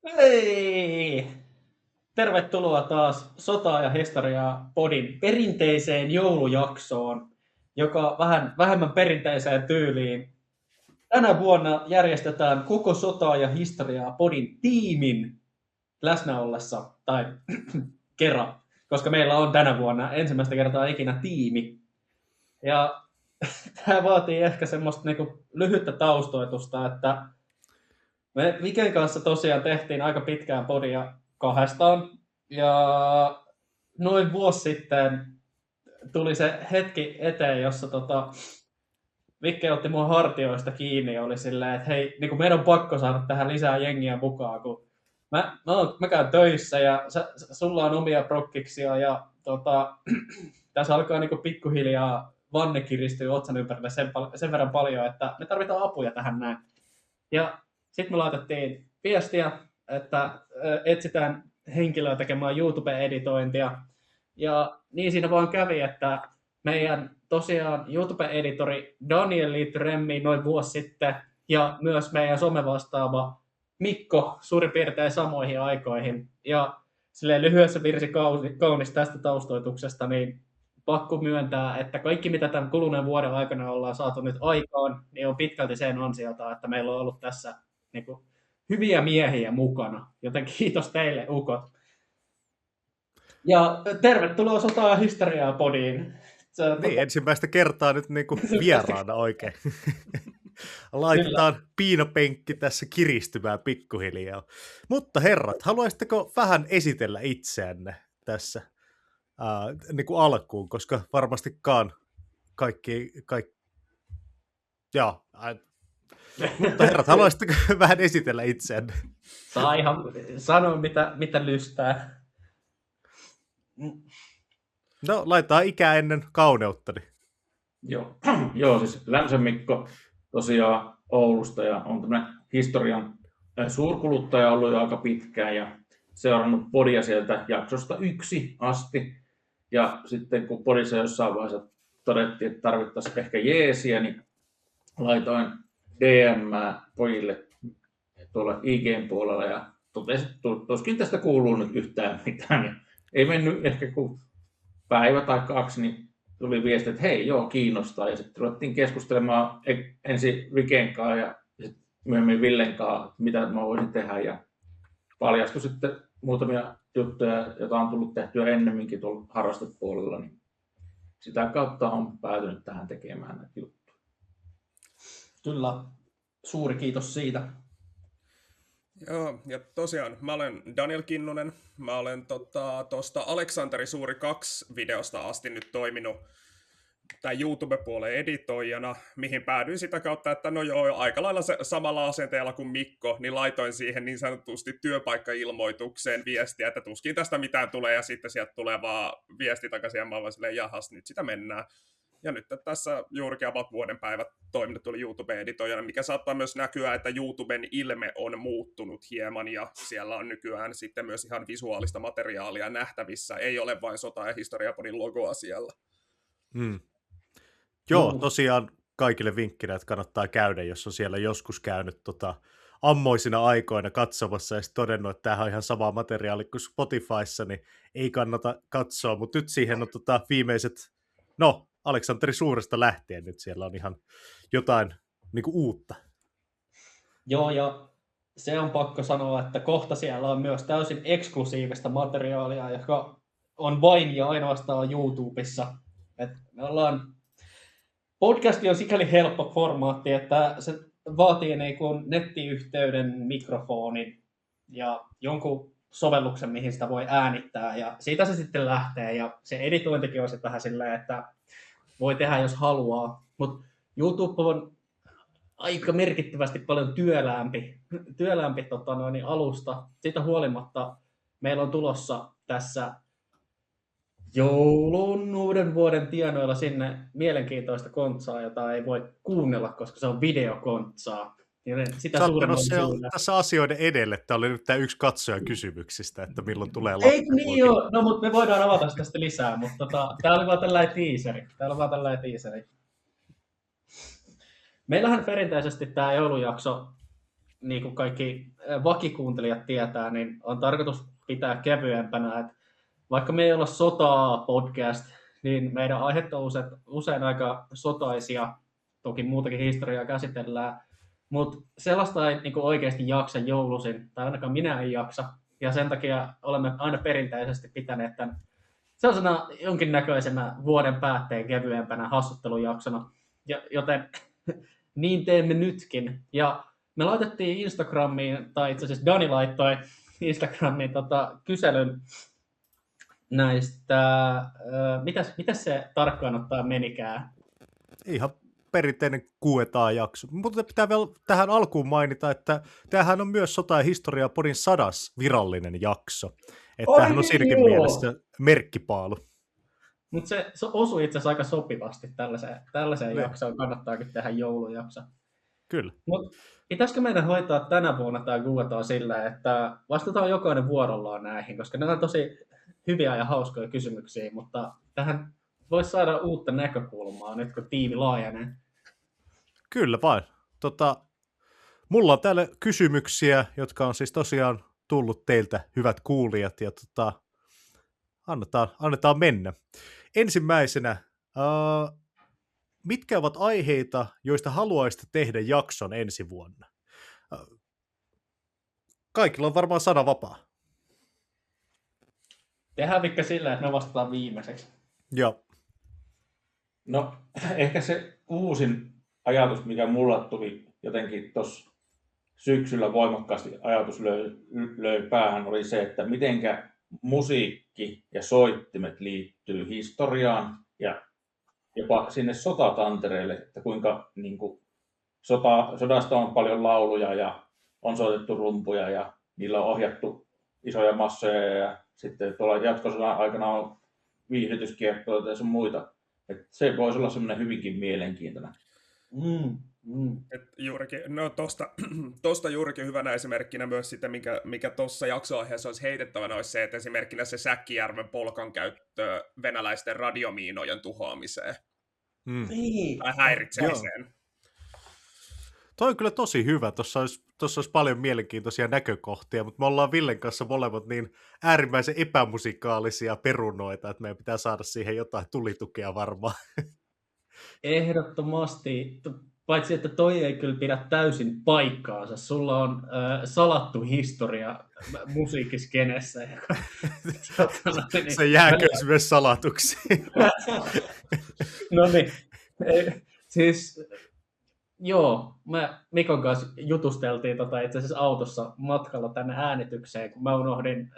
Hei! Tervetuloa taas Sotaa ja historiaa podin perinteiseen joulujaksoon, joka vähän vähemmän perinteiseen tyyliin. Tänä vuonna järjestetään koko Sotaa ja historiaa podin tiimin läsnä ollessa, tai kerran, koska meillä on tänä vuonna ensimmäistä kertaa ikinä tiimi. Ja tämä vaatii ehkä semmoista niinku lyhyttä taustoitusta, että me Viken kanssa tosiaan tehtiin aika pitkään podia kahdestaan, ja noin vuosi sitten tuli se hetki eteen, jossa Vikke otti mua hartioista kiinni ja oli silleen, että hei, niin kuin meidän on pakko saada tähän lisää jengiä mukaan, kun mä käyn töissä ja sulla on omia prokkiksia ja tässä alkaa niin kuin pikkuhiljaa vanne kiristyä otsan ympärille sen verran paljon, että me tarvitaan apuja tähän näin. Ja sitten me laitettiin viestiä, että etsitään henkilöä tekemään YouTube-editointia. Ja niin siinä vaan kävi, että meidän tosiaan YouTube-editori Daniel liittyi remmiin noin vuosi sitten, ja myös meidän somevastaava Mikko suurin piirtein samoihin aikoihin. Ja silleen lyhyessä virsi kaunis tästä taustoituksesta, niin pakko myöntää, että kaikki mitä tämän kuluneen vuoden aikana ollaan saatu nyt aikaan, niin on pitkälti sen ansiota, että meillä on ollut tässä niin kuin, hyviä miehiä mukana. Joten kiitos teille, ukot. Ja tervetuloa Sotaa ja historiaa podiin. Niin, ensimmäistä kertaa nyt niin kuin vieraana oikein. Laitetaan piinapenkki tässä kiristymään pikkuhiljaa. Mutta herrat, haluaisitteko vähän esitellä itseänne tässä niin kuin alkuun, koska varmastikaan kaikki... Joo, mutta herrat, haluaisitteko vähän esitellä itseänne? Saa ihan sanoa, mitä lystää. No, laitetaan ikää ennen kauneutta. Joo, siis Lämsän Mikko tosiaan Oulusta ja on tämmöinen historian suurkuluttaja ollut jo aika pitkään ja seurannut podia sieltä jaksosta 1 asti. Ja sitten kun podissa jossain vaiheessa todettiin, että tarvittaisiin ehkä jeesiä, niin laitoin DM pojille tuolla IGn puolella ja totesin, että tuskin tästä kuuluu nyt yhtään mitään. Ja ei mennyt ehkä kuin päivä tai 2, niin tuli viesti, että hei, joo, kiinnostaa. Ja sitten ruvettiin keskustelemaan ensin Viken kanssa ja sitten myöhemmin Villen kanssa, mitä mä voisin tehdä. Ja paljastui sitten muutamia juttuja, joita on tullut tehtyä ennemminkin tuolla harrastepuolella. Niin sitä kautta on päätynyt tähän tekemään näitä juttuja. Kyllä, suuri kiitos siitä. Joo, ja tosiaan mä olen Daniel Kinnunen. Mä olen tuosta Aleksanteri Suuri 2-videosta asti nyt toiminut tämän YouTube-puolen editoijana, mihin päädyin sitä kautta, että no joo, aika lailla samalla asenteella kuin Mikko, niin laitoin siihen niin sanotusti työpaikkailmoitukseen viestiä, että tuskin tästä mitään tulee, ja sitten sieltä tulee vaan viesti takaisin, ja mä olen silleen, jahas, nyt sitä mennään. Ja nyt tässä juurikin about vuoden päivät toiminut tuli YouTube-editoijana, mikä saattaa myös näkyä, että YouTuben ilme on muuttunut hieman, ja siellä on nykyään sitten myös ihan visuaalista materiaalia nähtävissä, ei ole vain Sota- ja historiapodin logoa siellä. Joo, tosiaan kaikille vinkkinä, että kannattaa käydä, jos on siellä joskus käynyt ammoisina aikoina katsomassa ja sitten todennut, että tämähän on ihan sama materiaali kuin Spotifyssa, niin ei kannata katsoa, mutta nyt siihen on viimeiset, Aleksanteri Suuresta lähtien nyt siellä on ihan jotain niin kuin uutta. Joo, ja se on pakko sanoa, että kohta siellä on myös täysin eksklusiivista materiaalia, joka on vain ja ainoastaan YouTubessa. Et me ollaan... Podcasti on sikäli helppo formaatti, että se vaatii niin kuin nettiyhteyden, mikrofonin ja jonkun sovelluksen, mihin sitä voi äänittää. Ja siitä se sitten lähtee. Ja se editointikin on sitten vähän silleen, että voi tehdä jos haluaa. Mutta YouTube on aika merkittävästi paljon työläämpi alusta. Siitä huolimatta meillä on tulossa tässä joulun uuden vuoden tienoilla sinne mielenkiintoista kontsaa, jota ei voi kuunnella, koska se on videokontsaa. Sitä tässä asioiden edelle. Tämä oli nyt tämä yksi katsojan kysymyksistä, että milloin tulee loppu. Eikö niin joo? No, mutta me voidaan avata tästä lisää, mutta tämä oli vaan tällainen teaseri. Meillähän perinteisesti tämä joulujakso, niin kuin kaikki vakikuuntelijat tietää, niin on tarkoitus pitää kevyempänä. Että vaikka me ei olla sotaa podcast, niin meidän aiheet on usein aika sotaisia. Toki muutakin historiaa käsitellään. Mutta sellaista ei niinku oikeasti jaksa joulusin, tai ainakaan minä en jaksa. Ja sen takia olemme aina perinteisesti pitäneet tämän sellaisena jonkinnäköisenä vuoden päätteen kevyempänä hassuttelujaksona. Joten niin teemme nytkin. Ja me laitettiin Instagramiin, tai itse asiassa Dani laittoi Instagramiin kyselyn näistä, mitäs se tarkkaan ottaen menikään? Ihan perinteinen Q&A-jakso. Mutta pitää vielä tähän alkuun mainita, että tämähän on myös Sota ja historia podin 100. virallinen jakso. Että tämähän on siinäkin mielessä merkkipaalu. Mutta se osui itse asiassa aika sopivasti tällaiseen jaksoon. Kannattaakin tehdä joulujakso. Kyllä. Mutta pitäisikö meidän hoitaa tänä vuonna tämä Q&A sillä, että vastataan jokainen vuorollaan näihin, koska nämä on tosi hyviä ja hauskoja kysymyksiä, mutta tähän voisi saada uutta näkökulmaa nyt, kun tiimi laajenee. Kyllä vain. Mulla on täällä kysymyksiä, jotka on siis tosiaan tullut teiltä, hyvät kuulijat, ja annetaan mennä. Ensimmäisenä, mitkä ovat aiheita, joista haluaisitte tehdä jakson ensi vuonna? Kaikilla on varmaan sana vapaa. Tehdään vaikka sillä, että me vastataan viimeiseksi. Joo. No, ehkä se uusin ajatus, mikä mulla tuli jotenkin tuossa syksyllä voimakkaasti ajatus löi päähän, oli se, että mitenkä musiikki ja soittimet liittyy historiaan ja jopa sinne sotatantereelle, että kuinka niin kuin, sodasta on paljon lauluja ja on soitettu rumpuja ja niillä on ohjattu isoja massoja ja sitten tuolla jatkosodan aikana on viihdytyskiertoja ja sun muita. Että se voisi olla semmoinen hyvinkin mielenkiintoinen. Juurikin, no tosta juurikin hyvänä esimerkkinä myös sitä, mikä tuossa jaksoaiheessa olisi heitettävänä, olisi se, että esimerkkinä se Säkkijärven polkan käyttö venäläisten radiomiinojen tuhoamiseen tai häiritsemiseen. Joo. Toi on kyllä tosi hyvä. Tuossa olisi paljon mielenkiintoisia näkökohtia, mutta me ollaan Villen kanssa molemmat niin äärimmäisen epämusikaalisia perunoita, että meidän pitää saada siihen jotain tulitukea varmaan. Ehdottomasti, paitsi että toi ei kyllä pidä täysin paikkaansa. Sulla on salattu historia musiikkiskenessä. Se jääkö myös salatuksi. No niin, siis joo, me Mikon kanssa jutusteltiin itse asiassa autossa matkalla tänne äänitykseen, kun mä unohdin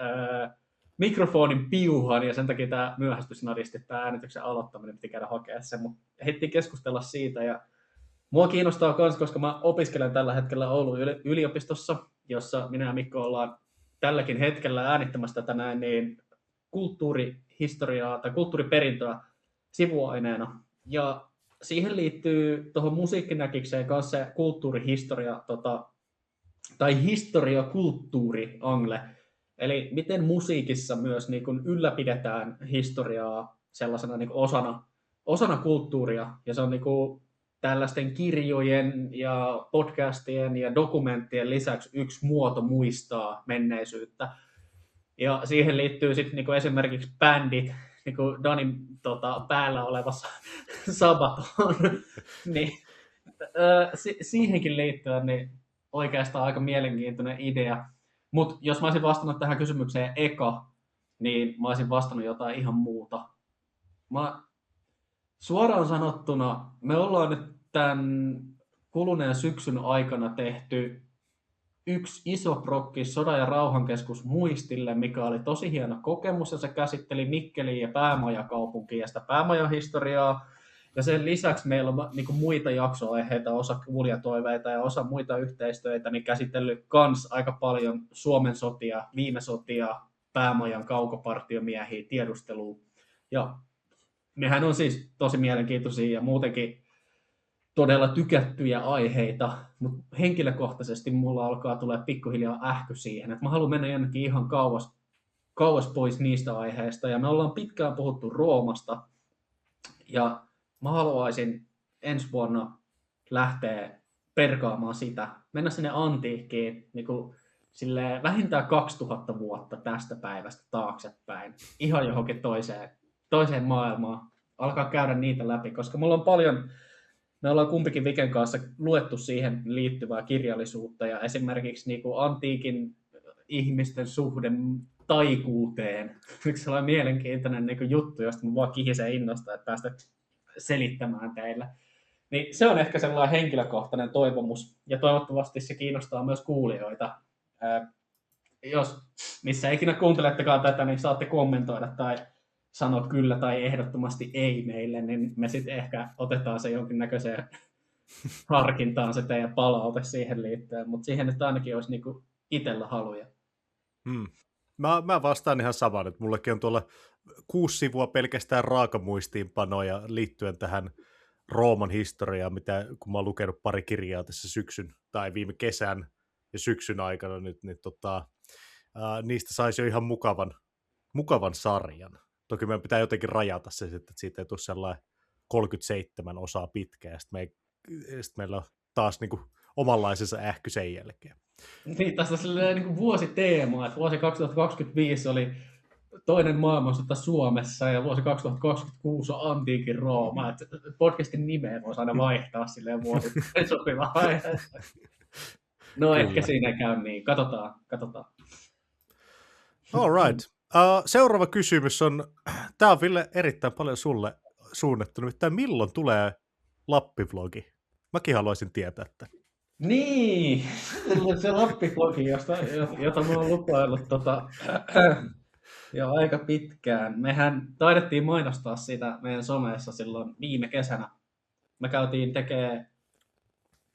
mikrofonin piuhan ja sen takia tämä myöhästys nadisti, tämä äänityksen aloittaminen piti käydä hakea sen, mutta ehdittiin keskustella siitä ja mua kiinnostaa myös, koska mä opiskelen tällä hetkellä Oulun yliopistossa, jossa minä ja Mikko ollaan tälläkin hetkellä äänittämässä tänään niin kulttuurihistoriaa tai kulttuuriperintöä sivuaineena ja siihen liittyy tuohon musiikkinäkikseen kanssa se kulttuurihistoria tai historiakulttuuri angle. Eli miten musiikissa myös niin kuin ylläpidetään historiaa sellaisena niin kuin osana kulttuuria. Ja se on niin kuin tällaisten kirjojen ja podcastien ja dokumenttien lisäksi yksi muoto muistaa menneisyyttä. Ja siihen liittyy sitten niin kuin esimerkiksi bändit, niin kuin Danin päällä olevassa Sabaton, niin siihenkin liittyen niin oikeastaan aika mielenkiintoinen idea. Mutta jos mä olisin vastannut tähän kysymykseen eka, niin mä olisin vastannut jotain ihan muuta. Suoraan sanottuna, me ollaan nyt tämän kuluneen syksyn aikana tehty yksi iso prokki Sodan ja rauhankeskus muistille, mikä oli tosi hieno kokemus, ja se käsitteli Mikkelin ja päämajakaupunkia ja sitä päämajahistoriaa. Ja sen lisäksi meillä on niin muita jaksoaiheita, osa kuulijatoiveita ja osa muita yhteistyötä, niin käsitellyt kans aika paljon Suomen sotia, viime sotia, päämajan kaukopartiomiehiä, tiedustelua. Ja nehän on siis tosi mielenkiintoisia ja muutenkin todella tykättyjä aiheita, mutta henkilökohtaisesti mulla alkaa tulee pikkuhiljaa ähky siihen, että mä haluan mennä jonnekin ihan kauas pois niistä aiheista, ja me ollaan pitkään puhuttu Roomasta, ja mä haluaisin ensi vuonna lähteä perkaamaan sitä, mennä sinne antiikkiin, niin kuin silleen vähintään 2000 vuotta tästä päivästä taaksepäin, ihan johonkin toiseen maailmaan, alkaa käydä niitä läpi, koska mulla on paljon, me ollaan kumpikin Viken kanssa luettu siihen liittyvää kirjallisuutta, ja esimerkiksi niin kuin antiikin ihmisten suhde taikuuteen, yksi sellainen mielenkiintoinen niin kuin juttu, josta mä vaan kihisen innosta, että päästä selittämään teille. Niin se on ehkä sellainen henkilökohtainen toivomus, ja toivottavasti se kiinnostaa myös kuulijoita. Jos missä ikinä kuuntelettekaan tätä, niin saatte kommentoida tai sanoa kyllä tai ehdottomasti ei meille, niin me sitten ehkä otetaan se jonkinnäköiseen harkintaan se teidän palaute siihen liittyen, mutta siihen nyt ainakin olisi niinku itsellä haluja. Mä vastaan ihan saman, että mullekin on tuolla 6 sivua pelkästään raakamuistiinpanoja liittyen tähän Rooman historiaan, mitä kun mä oon lukenut pari kirjaa tässä syksyn tai viime kesän ja syksyn aikana nyt, niin niistä saisi jo ihan mukavan sarjan. Toki meidän pitää jotenkin rajata se, että siitä ei tule sellainen 37 osaa pitkä, ja sitten meillä on taas niin kuin omanlaisensa ähky sen jälkeen. Niin, tässä on sellainen niin kuin vuositeema, että vuosi 2025 oli toinen maailmansota Suomessa ja vuosi 2026 on antiikin Rooma. Että podcastin nimeä voisi aina vaihtaa silleen vuosi sopiva aiheessa. No kyllä. Ehkä siinä käy niin. Katsotaan. All right. Seuraava kysymys on, tämä on Ville erittäin paljon sulle suunnattu, nimittäin milloin tulee Lappi-vlogi? Mäkin haluaisin tietää, että. Niin, se Lappi-vlogi, jota mä oon lupaillut jo aika pitkään. Mehän taidettiin mainostaa sitä meidän someessa silloin viime kesänä. Me käytiin tekemään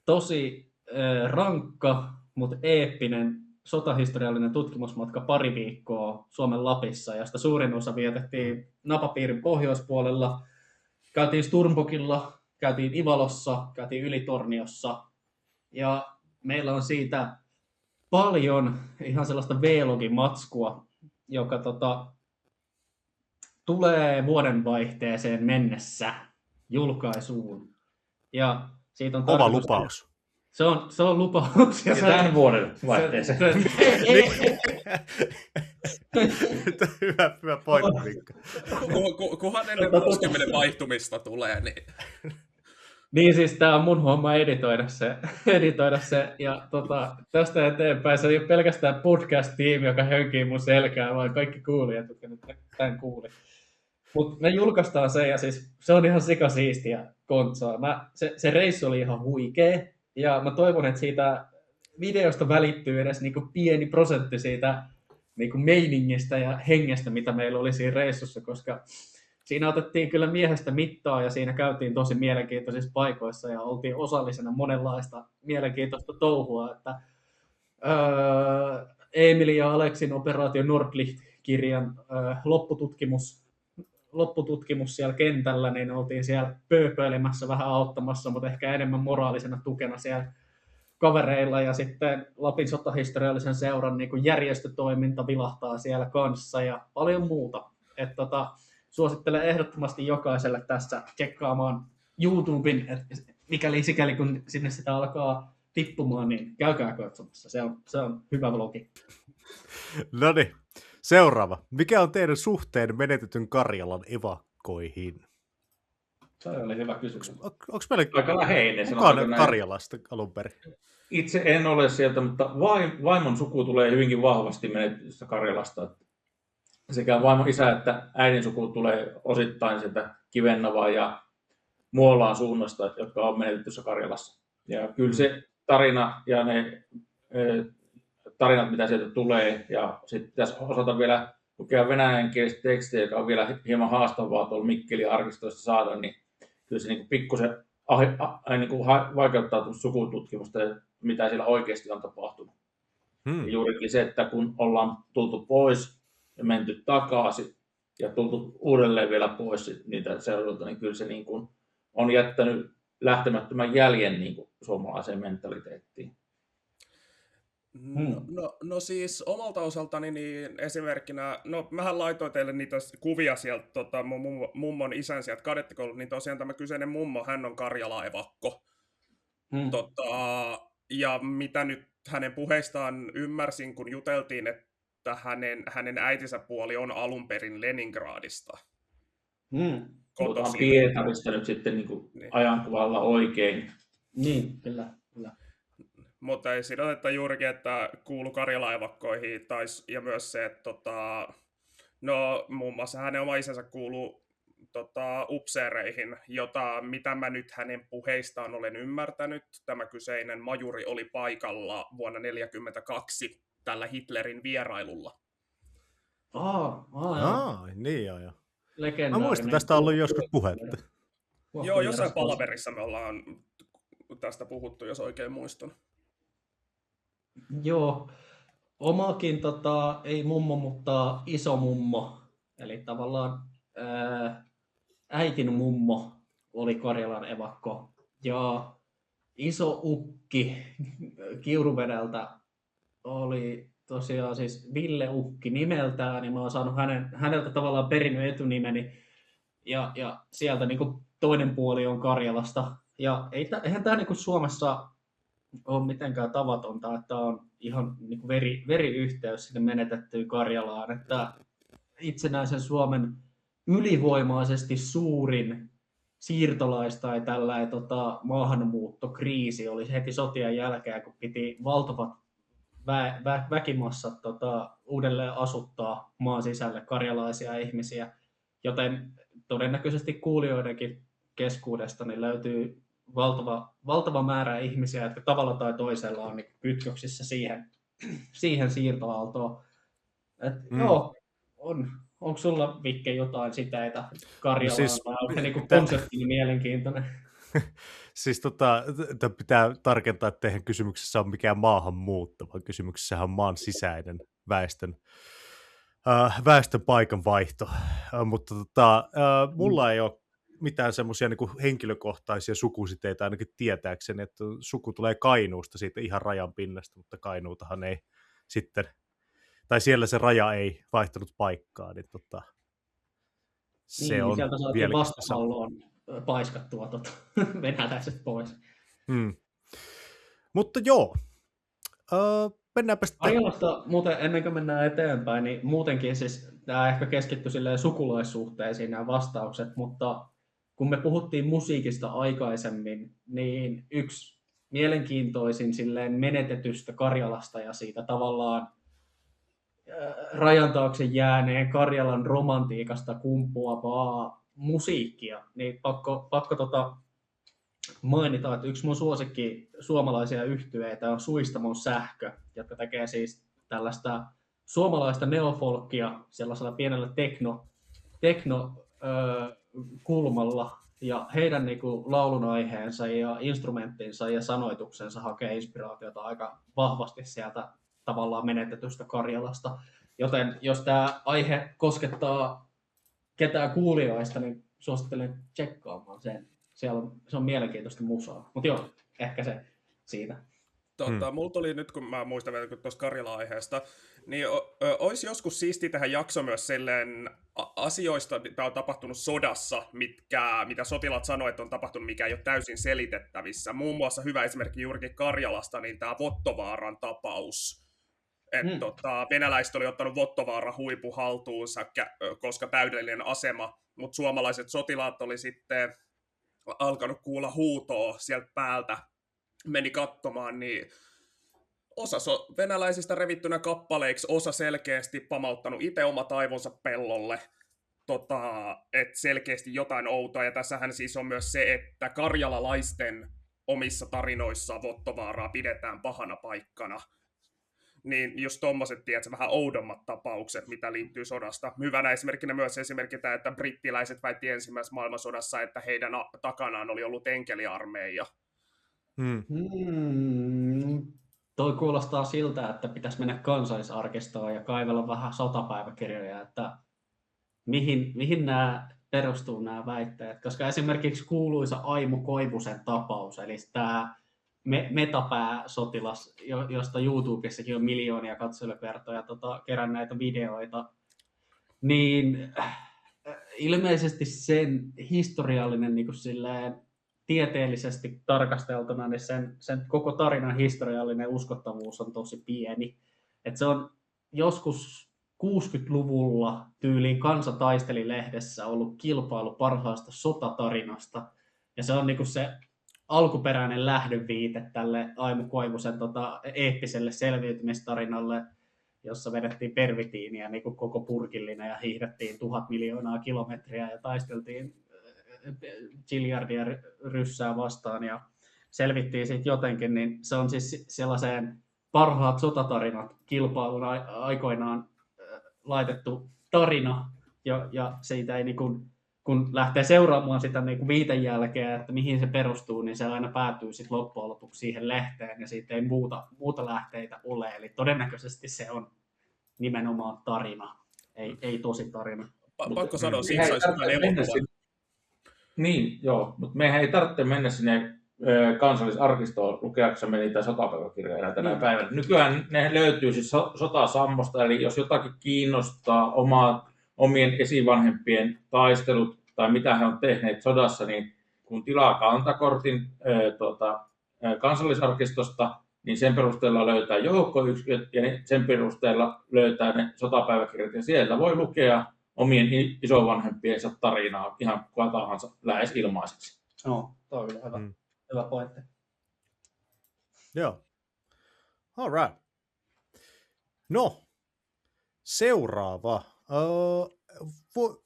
tosi rankka, mutta eeppinen sotahistoriallinen tutkimusmatka pari viikkoa Suomen Lapissa, josta suurin osa vietettiin napapiirin pohjoispuolella. Käytiin Sturmbokilla, käytiin Ivalossa, käytiin Ylitorniossa. Ja meillä on siitä paljon ihan sellaista V-login-matskua, joka tulee vuodenvaihteeseen mennessä julkaisuun. Ja siitä on kova lupaus. Se on lupaus. Ja tämän vuoden vaihteeseen. Hyvä pointti, Mikko. Kunhan ennen vuosikymmenen vaihtumista tulee, niin. Niin siis tää on mun homma editoida se. Ja tästä eteenpäin se ei ole pelkästään podcast-tiimi, joka hönkii mun selkää, vaan kaikki kuulijat, jotka nyt tämän kuuli. Mutta me julkaistaan se ja siis se on ihan sikasiistiä kontsaa. Se reissu oli ihan huikea ja mä toivon, että siitä videosta välittyy edes niinku pieni prosentti siitä niinku meiningistä ja hengestä, mitä meillä oli siinä reissussa, koska siinä otettiin kyllä miehestä mittaa ja siinä käytiin tosi mielenkiintoisissa paikoissa ja oltiin osallisena monenlaista mielenkiintoista touhua. Että, Emili ja Aleksin Operaatio Nordlicht-kirjan loppututkimus siellä kentällä, niin oltiin siellä pööpöilemässä vähän auttamassa, mutta ehkä enemmän moraalisena tukena siellä kavereilla. Ja sitten Lapin sotahistoriallisen seuran niin kuin järjestötoiminta vilahtaa siellä kanssa ja paljon muuta. Suosittelen ehdottomasti jokaiselle tässä tsekkaamaan YouTuben, mikäli sikäli kun sinne sitä alkaa tippumaan, niin käykää katsomassa. Se on hyvä vlogi. No niin, seuraava. Mikä on teidän suhteen menetetyn Karjalan evakkoihin? Se oli hyvä kysymys. Onko meillä aika läheinen kukaan Karjalasta alun perin? Itse en ole sieltä, mutta vaimon suku tulee hyvinkin vahvasti menetetystä Karjalasta. Sekä vaimon isä että äidin suku tulee osittain sieltä Kivennavaa ja Muolaan suunnasta, jotka on menetetyssä Karjalassa. Ja kyllä se tarina ja ne tarinat, mitä sieltä tulee, ja sitten pitäisi osata vielä lukea venäjänkielistä tekstiä, joka on vielä hieman haastavaa tuolla Mikkelin arkistoista saada, niin kyllä se niin pikkusen niin vaikeuttaa sukututkimusta, mitä siellä oikeasti on tapahtunut. Ja juurikin se, että kun ollaan tultu pois ja menty takaisin ja tultu uudelleen vielä pois niitä seudulta, niin kyllä se niin kuin on jättänyt lähtemättömän jäljen niin kuin suomalaiseen mentaliteettiin. No siis omalta osaltani niin esimerkkinä, no mähän laitoin teille niitä kuvia sieltä mummon isän sieltä kadettikoulun, niin tosiaan tämä kyseinen mummo, hän on Karjala-evakko. Ja mitä nyt hänen puheistaan ymmärsin, kun juteltiin, että hänen äitinsä puoli on alun perin Leningradista. Puhutaan Kotoisin. Pietarista nyt sitten niin kuin Niin. ajankuvalla oikein. Niin, kyllä. Mutta ei siinä että juurikin, että kuulu Karjala-evakkoihin, ja myös se, että no muun muassa hänen oma isänsä kuuluu upseereihin, mitä mä nyt hänen puheistaan olen ymmärtänyt. Tämä kyseinen majuri oli paikalla vuonna 1942 tällä Hitlerin vierailulla. Niin joo. Mä Legendaarinen. muistan, tästä on ollut joskus puhetta. Joo, jossain palaverissa me ollaan tästä puhuttu, jos oikein muistan. Joo, omakin ei mummo, mutta iso mummo, eli tavallaan äitin mummo oli Karjalan evakko, ja iso ukki Kiuruvedeltä oli tosiaan siis Ville Ukki nimeltään, niin mä oon saanut häneltä tavallaan perinyt etunimeni, ja sieltä niin kuin toinen puoli on Karjalasta, ja eihän tämä niin kuin Suomessa ole mitenkään tavatonta, että on ihan niin kuin veriyhteys sinne menetettyyn Karjalaan, että itsenäisen Suomen ylivoimaisesti suurin siirtolais- tai tällainen maahanmuuttokriisi oli heti sotien jälkeen, kun piti valtavat väkimassat uudelleen asuttaa maan sisälle karjalaisia ihmisiä, joten todennäköisesti kuulijoidenkin keskuudesta niin löytyy valtava määrä ihmisiä, jotka tavalla tai toisella on niin kytköksissä siihen siirtoaaltoon. Joo, onko sulla, Vikke, jotain siteitä Karjalaan, siis, vai onko se niin konseptiin mielenkiintoinen? Siis pitää tarkentaa, että eihän kysymyksessä ole mikään maahanmuutto, vaan kysymyksessä on maan sisäinen väestön paikanvaihto. Mutta mulla ei ole mitään semmoisia niin henkilökohtaisia sukusiteitä ainakin tietääkseni, että suku tulee Kainuusta siitä ihan rajan pinnasta, mutta Kainuutahan ei sitten, tai siellä se raja ei vaihtanut paikkaa, niin se niin, on sieltä saatiin vieläkin vastapalloon paiskattua venäläiset pois. Mutta joo, mennäänpä sitten. Karjalasta muuten ennen kuin mennään eteenpäin, niin muutenkin siis tämä ehkä keskittyi silleen sukulaissuhteisiin nämä vastaukset, mutta kun me puhuttiin musiikista aikaisemmin, niin yksi mielenkiintoisin silleen menetetystä Karjalasta ja siitä tavallaan rajan taakse jääneen Karjalan romantiikasta kumpuavaa musiikkia, niin pakko mainita, että yksi mun suosikki suomalaisia yhtyeitä on Suistamon Sähkö, jotka tekee siis tällaista suomalaista neofolkkia sellaisella pienellä kulmalla, ja heidän niinku laulun aiheensa ja instrumenttinsa ja sanoituksensa hakee inspiraatiota aika vahvasti sieltä tavallaan menetetystä Karjalasta. Joten jos tämä aihe koskettaa ketään kuulijoista, niin suosittelen tsekkaamaan sen. Se on mielenkiintoista musaa. Mutta joo, ehkä se siitä. Mulla tuli nyt, kun mä muistan vielä tuosta Karjala-aiheesta, niin olisi joskus siistiä tähän jakso myös silleen asioista, mitä on tapahtunut sodassa, mitä sotilaat sanoo, että on tapahtunut, mikä ei ole täysin selitettävissä. Muun muassa hyvä esimerkki juurikin Karjalasta, niin tämä Vottovaaran tapaus. Venäläiset oli ottanut Vottovaaran huipu haltuunsa, koska täydellinen asema, mutta suomalaiset sotilaat oli sitten alkanut kuulla huutoa sieltä päältä, meni katsomaan, niin osa venäläisistä revittynä kappaleiksi, osa selkeästi pamauttanut itse omat aivonsa pellolle, että selkeästi jotain outoa, ja tässähän siis on myös se, että karjalalaisten omissa tarinoissa Vottovaaraa pidetään pahana paikkana. Niin just tommoset, tiedätkö, vähän oudommat tapaukset, mitä liittyy sodasta. Hyvänä esimerkkinä myös esimerkkinä, että brittiläiset väitti ensimmäisessä maailmansodassa, että heidän takanaan oli ollut enkeliarmeija. Toi kuulostaa siltä, että pitäisi mennä Kansallisarkistoon ja kaivella vähän sotapäiväkirjoja, että mihin nämä perustuu nämä väitteet. Koska esimerkiksi kuuluisa Aimo Koivusen tapaus, eli tämä metapääsotilas, josta YouTubessakin on miljoonia katselukertoja keränneitä videoita, niin ilmeisesti sen historiallinen niin kuin silleen, tieteellisesti tarkasteltuna, niin sen koko tarinan historiallinen uskottavuus on tosi pieni. Et se on joskus 60-luvulla tyyliin Kansa taisteli-lehdessä ollut kilpailu parhaasta sotatarinasta, ja se on niinku se alkuperäinen lähdeviite tälle Aimo Koivusen eeppiselle selviytymistarinalle, jossa vedettiin pervitiiniä niin koko purkillinen ja hiihdettiin 1000 miljoonaa kilometriä ja taisteltiin Gilliardia ryssää vastaan ja selvittiin siitä jotenkin, niin se on siis sellaiseen parhaat sotatarinat kilpailun aikoinaan laitettu tarina, ja siitä ei niin kun lähtee seuraamaan sitä niin viiten jälkeen, että mihin se perustuu, niin se aina päätyy sitten loppujen lopuksi siihen lehteen, ja siitä ei muuta lähteitä ole, eli todennäköisesti se on nimenomaan tarina, ei tosi tarina. Pakko sanoa, siitä saisi hyvän elokuvan. Niin, joo, mutta meidän ei tarvitse mennä sinne Kansallisarkistoon lukeaksemme niitä sotapäiväkirjoja tänä päivänä. Nykyään ne löytyy siis sotasammosta, eli jos jotakin kiinnostaa omien esivanhempien taistelut tai mitä he on tehneet sodassa, niin kun tilaa kantakortin Kansallisarkistosta, niin sen perusteella löytää joukkoyksiköt ja sen perusteella löytää ne sotapäiväkirjat ja sieltä voi lukea omien isovanhempiensa tarinaa ihan kuka tahansa lähes ilmaiseksi. No, toi on kyllä hyvä pointti. Joo. All right. No, seuraava.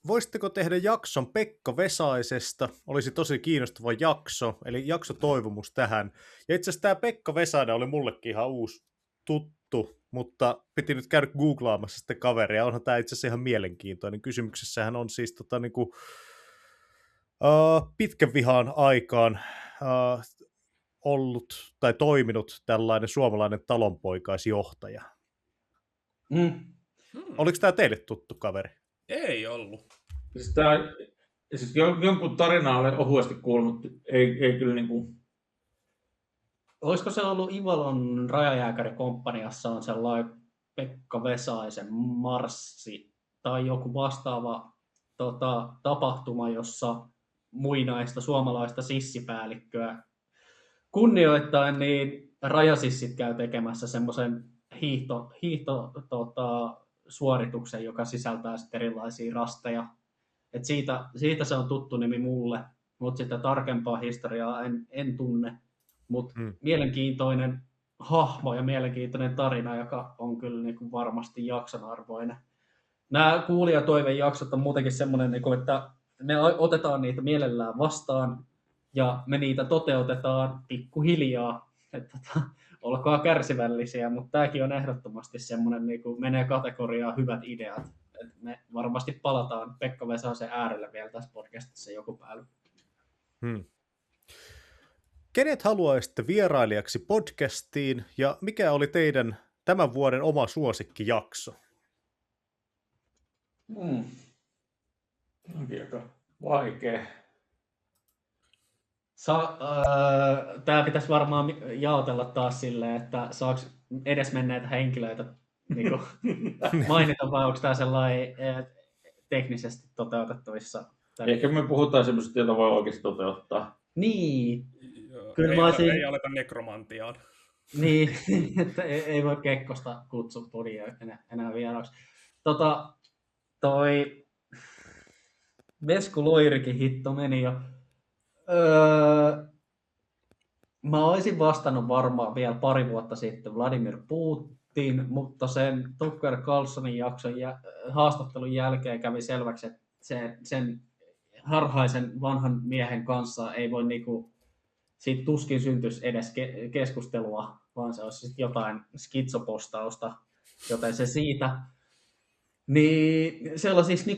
Voisitteko tehdä jakson Pekka Vesaisesta? Olisi tosi kiinnostava jakso, eli jaksotoivomus tähän. Ja itse asiassa tämä Pekka Vesainen oli mullekin ihan uusi tuttu, mutta piti nyt käydä googlaamassa sitten kaveria. Onhan tämä itse asiassa ihan mielenkiintoinen. Kysymyksessähän on siis pitkän vihan aikaan ollut tai toiminut tällainen suomalainen talonpoikaisjohtaja. Oliko tämä teille tuttu kaveri? Ei ollut. Siis jonkun tarinaa olen ohuesti kuullut, mutta ei kyllä niin kuin... Olisiko se ollut Ivalon rajajääkärikomppaniassa on sellainen Pekka Vesaisen marssi tai joku vastaava tapahtuma, jossa muinaista suomalaista sissipäällikköä kunnioittain, niin rajasissit käy tekemässä semmoisen suorituksen, joka sisältää sitten erilaisia rasteja. Et siitä se on tuttu nimi mulle, mutta sitä tarkempaa historiaa en tunne. Mutta mielenkiintoinen hahmo ja mielenkiintoinen tarina, joka on kyllä niin varmasti jakson arvoinen. Nämä kuulijatoivejaksot on muutenkin semmoinen, että me otetaan niitä mielellään vastaan ja me niitä toteutetaan pikkuhiljaa. Olkaa kärsivällisiä, mutta tämäkin on ehdottomasti semmoinen, niin kuin menee kategoriaan hyvät ideat. Et me varmasti palataan Pekka Vesaisen äärelle vielä tässä podcastissa joku päivä. Kenet haluaisitte vierailijaksi podcastiin ja mikä oli teidän tämän vuoden oma suosikkijakso? Onkin aika vaikea. Tämä pitäisi varmaan jaotella taas silleen, että saako edesmenneitä henkilöitä niin mainita, vai onko tämä sellainen teknisesti toteutettavissa? Ehkä me puhutaan semmoisesta, jota voi oikeasti toteuttaa. Niin. Kyllä ei aleta nekromantiaan. Niin, että ei voi Kekkosta kutsua podia enää vieraaksi. Toi Vesku Loirikin hitto meni jo. Mä olisin vastannut varmaan vielä pari vuotta sitten Vladimir Putin, mutta sen Tucker Carlsonin jakson haastattelun jälkeen kävi selväksi, että sen harhaisen vanhan miehen kanssa ei voi siitä tuskin syntyisi edes keskustelua, vaan se olisi jotain skitsopostausta, joten se siitä. Niin sellaisista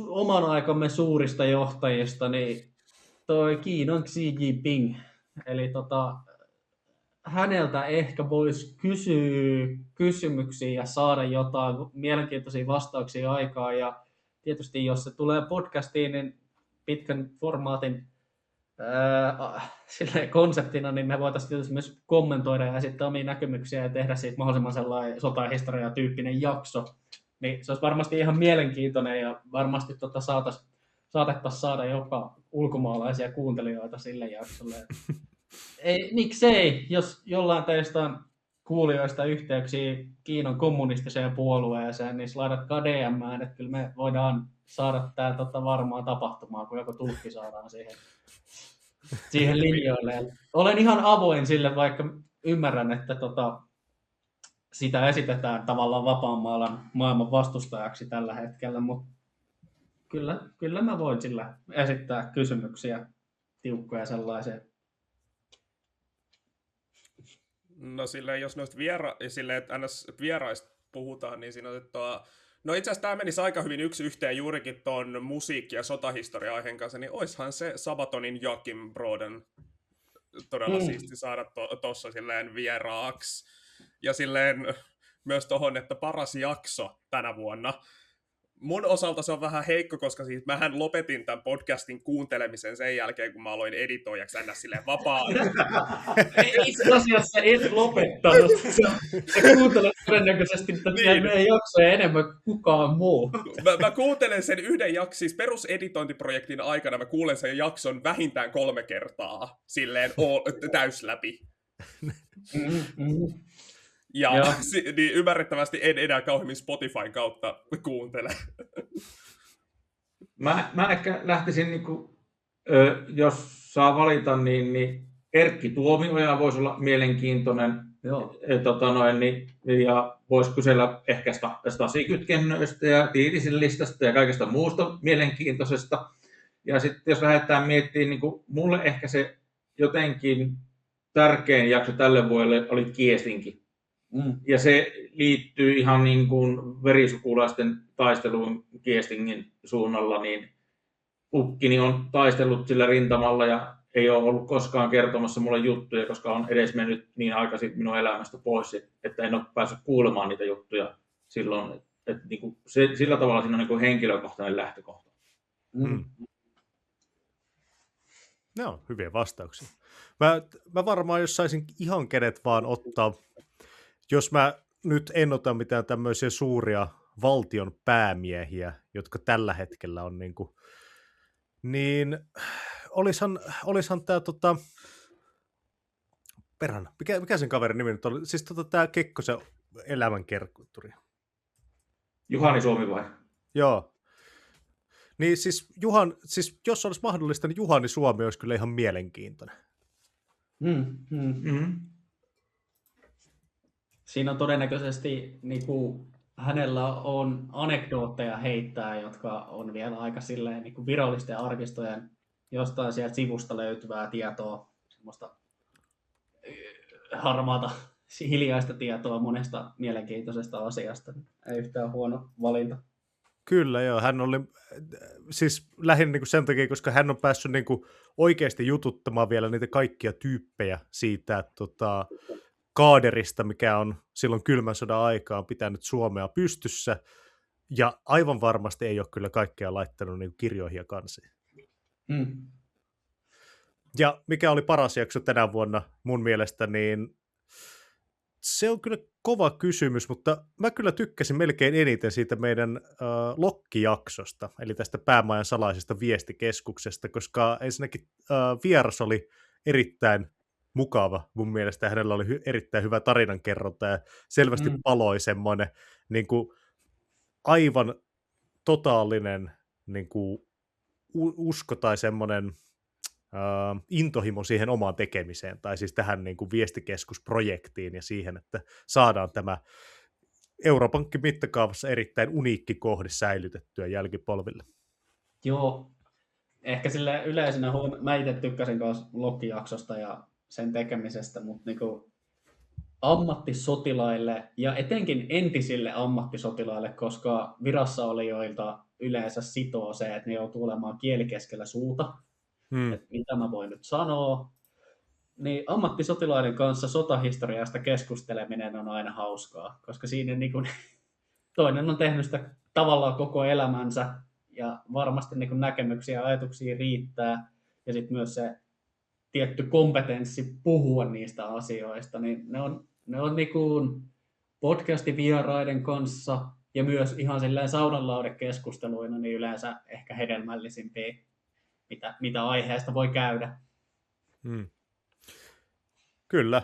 oman aikamme suurista johtajista, niin toi Kiinan Xi Jinping, eli häneltä ehkä voisi kysyä kysymyksiä ja saada jotain mielenkiintoisia vastauksia aikaan, ja tietysti jos se tulee podcastiin, niin pitkän formaatin konseptina, niin me voitaisiin tietysti myös kommentoida ja esittää omia näkemyksiä ja tehdä siitä mahdollisimman sellainen sotahistoria-tyyppinen jakso. Niin se olisi varmasti ihan mielenkiintoinen ja varmasti saataisiin saatettaisiin saada jopa ulkomaalaisia kuuntelijoita sille jaksolle. Ei, miksei, jos jollain teistä on kuulijoista yhteyksiä Kiinan kommunistiseen puolueeseen, niin laitatkaa DM:ään, että kyllä me voidaan saada tämä varmaan tapahtumaan, kun joku tulkki saadaan siihen linjoille. Olen ihan avoin sille, vaikka ymmärrän, että sitä esitetään tavallaan vapaan maailman vastustajaksi tällä hetkellä, mutta kyllä mä voin sillä esittää kysymyksiä, tiukkoja sellaisia. No silleen, jos noista että vieraista puhutaan, niin siinä otetaan... No itse asiassa tämä menisi aika hyvin yksi yhteen juurikin ton musiikki- ja sotahistoria-aiheen kanssa, niin oishan se Sabatonin Joakim Broden todella siisti saada tuossa silleen vieraaksi. Ja silleen myös tohon, että paras jakso tänä vuonna. Mun osalta se on vähän heikko, koska siis mähän lopetin tämän podcastin kuuntelemisen sen jälkeen, kun mä aloin editoijaksi ennä silleen vapaan. Itse asiassa et lopettanut. Sä kuuntelet todennäköisesti meidän jaksoja enemmän kuin kukaan muu. Mä kuuntelen sen yhden jakson, siis peruseditointiprojektin aikana mä kuulen sen jakson vähintään 3 kertaa, silleen täys läpi. Ja niin ymmärrettävästi en enää kauemmin Spotifyn kautta kuuntele. Mä ehkä lähtisin, jos saa valita, niin Erkki Tuomioja voisi olla mielenkiintoinen. Joo. Ja voisi kysellä ehkä Stasi-kytkennöistä ja tiirisilistasta ja kaikesta muusta mielenkiintoisesta. Ja sitten jos lähdetään miettimään, niin mulle ehkä se jotenkin tärkein jakso tälle vuodelle oli Kiestinki. Ja se liittyy ihan niin kuin verisukulaisten taisteluun Kiestingin suunnalla, niin ukkini on taistellut sillä rintamalla ja ei ole ollut koskaan kertomassa mulle juttuja, koska on edes mennyt niin aikaisin minun elämästä pois, että en ole päässyt kuulemaan niitä juttuja silloin. Että niin kuin sillä tavalla siinä on niin kuin henkilökohtainen lähtökohta. No, hyviä vastauksia. Mä varmaan, jos saisin ihan kenet vaan ottaa, jos mä nyt en ota mitään tämmöisiä suuria valtion päämiehiä, jotka tällä hetkellä on niin olishan tää mikä sen kaverin nimi nyt oli? Siis tää Kekkosen elämänkerkkuri. Juhani Suomi vai? Joo. Niin siis jos olisi mahdollista, niin Juhani Suomi olisi kyllä ihan mielenkiintoinen. Siinä on todennäköisesti hänellä on anekdootteja heittää, jotka on vielä aika silleen virallisten arkistojen jostain sieltä sivusta löytyvää tietoa, semmoista harmaata, hiljaista tietoa monesta mielenkiintoisesta asiasta. Ei yhtään huono valinta. Kyllä joo, hän oli siis lähinnä sen takia, koska hän on päässyt oikeasti jututtamaan vielä niitä kaikkia tyyppejä siitä kaaderista, mikä on silloin kylmän sodan aikaan pitänyt Suomea pystyssä, ja aivan varmasti ei ole kyllä kaikkea laittanut kirjoihin ja kansiin. Ja mikä oli paras jakso tänä vuonna mun mielestä, niin se on kyllä kova kysymys, mutta mä kyllä tykkäsin melkein eniten siitä meidän Lokki-jaksosta, eli tästä Päämajan salaisesta viestikeskuksesta, koska ensinnäkin vieras oli erittäin mukava mun mielestä, hänellä oli erittäin hyvä tarinankerronta ja selvästi paloi semmoinen aivan totaalinen usko tai semmoinen intohimo siihen omaan tekemiseen, tai siis tähän viestikeskusprojektiin ja siihen, että saadaan tämä Euroopankin mittakaavassa erittäin uniikki kohde säilytettyä jälkipolville. Joo, ehkä sille yleisenä mä itse tykkäsin kanssa Lokki-jaksosta ja sen tekemisestä, mutta ammattisotilaille ja etenkin entisille ammattisotilaille, koska virassaolijoilta yleensä sitoo se, että ne joutuu olemaan kieli keskellä suuta, että mitä mä voin nyt sanoa, niin ammattisotilaiden kanssa sotahistoriasta keskusteleminen on aina hauskaa, koska siinä toinen on tehnyt sitä tavallaan koko elämänsä ja varmasti näkemyksiä ja ajatuksia riittää ja sitten myös se tietty kompetenssi puhua niistä asioista, niin ne on podcastivieraiden kanssa ja myös ihan silleen saunanlaudekeskusteluina niin yleensä ehkä hedelmällisimpiä, mitä aiheesta voi käydä. Hmm. Kyllä.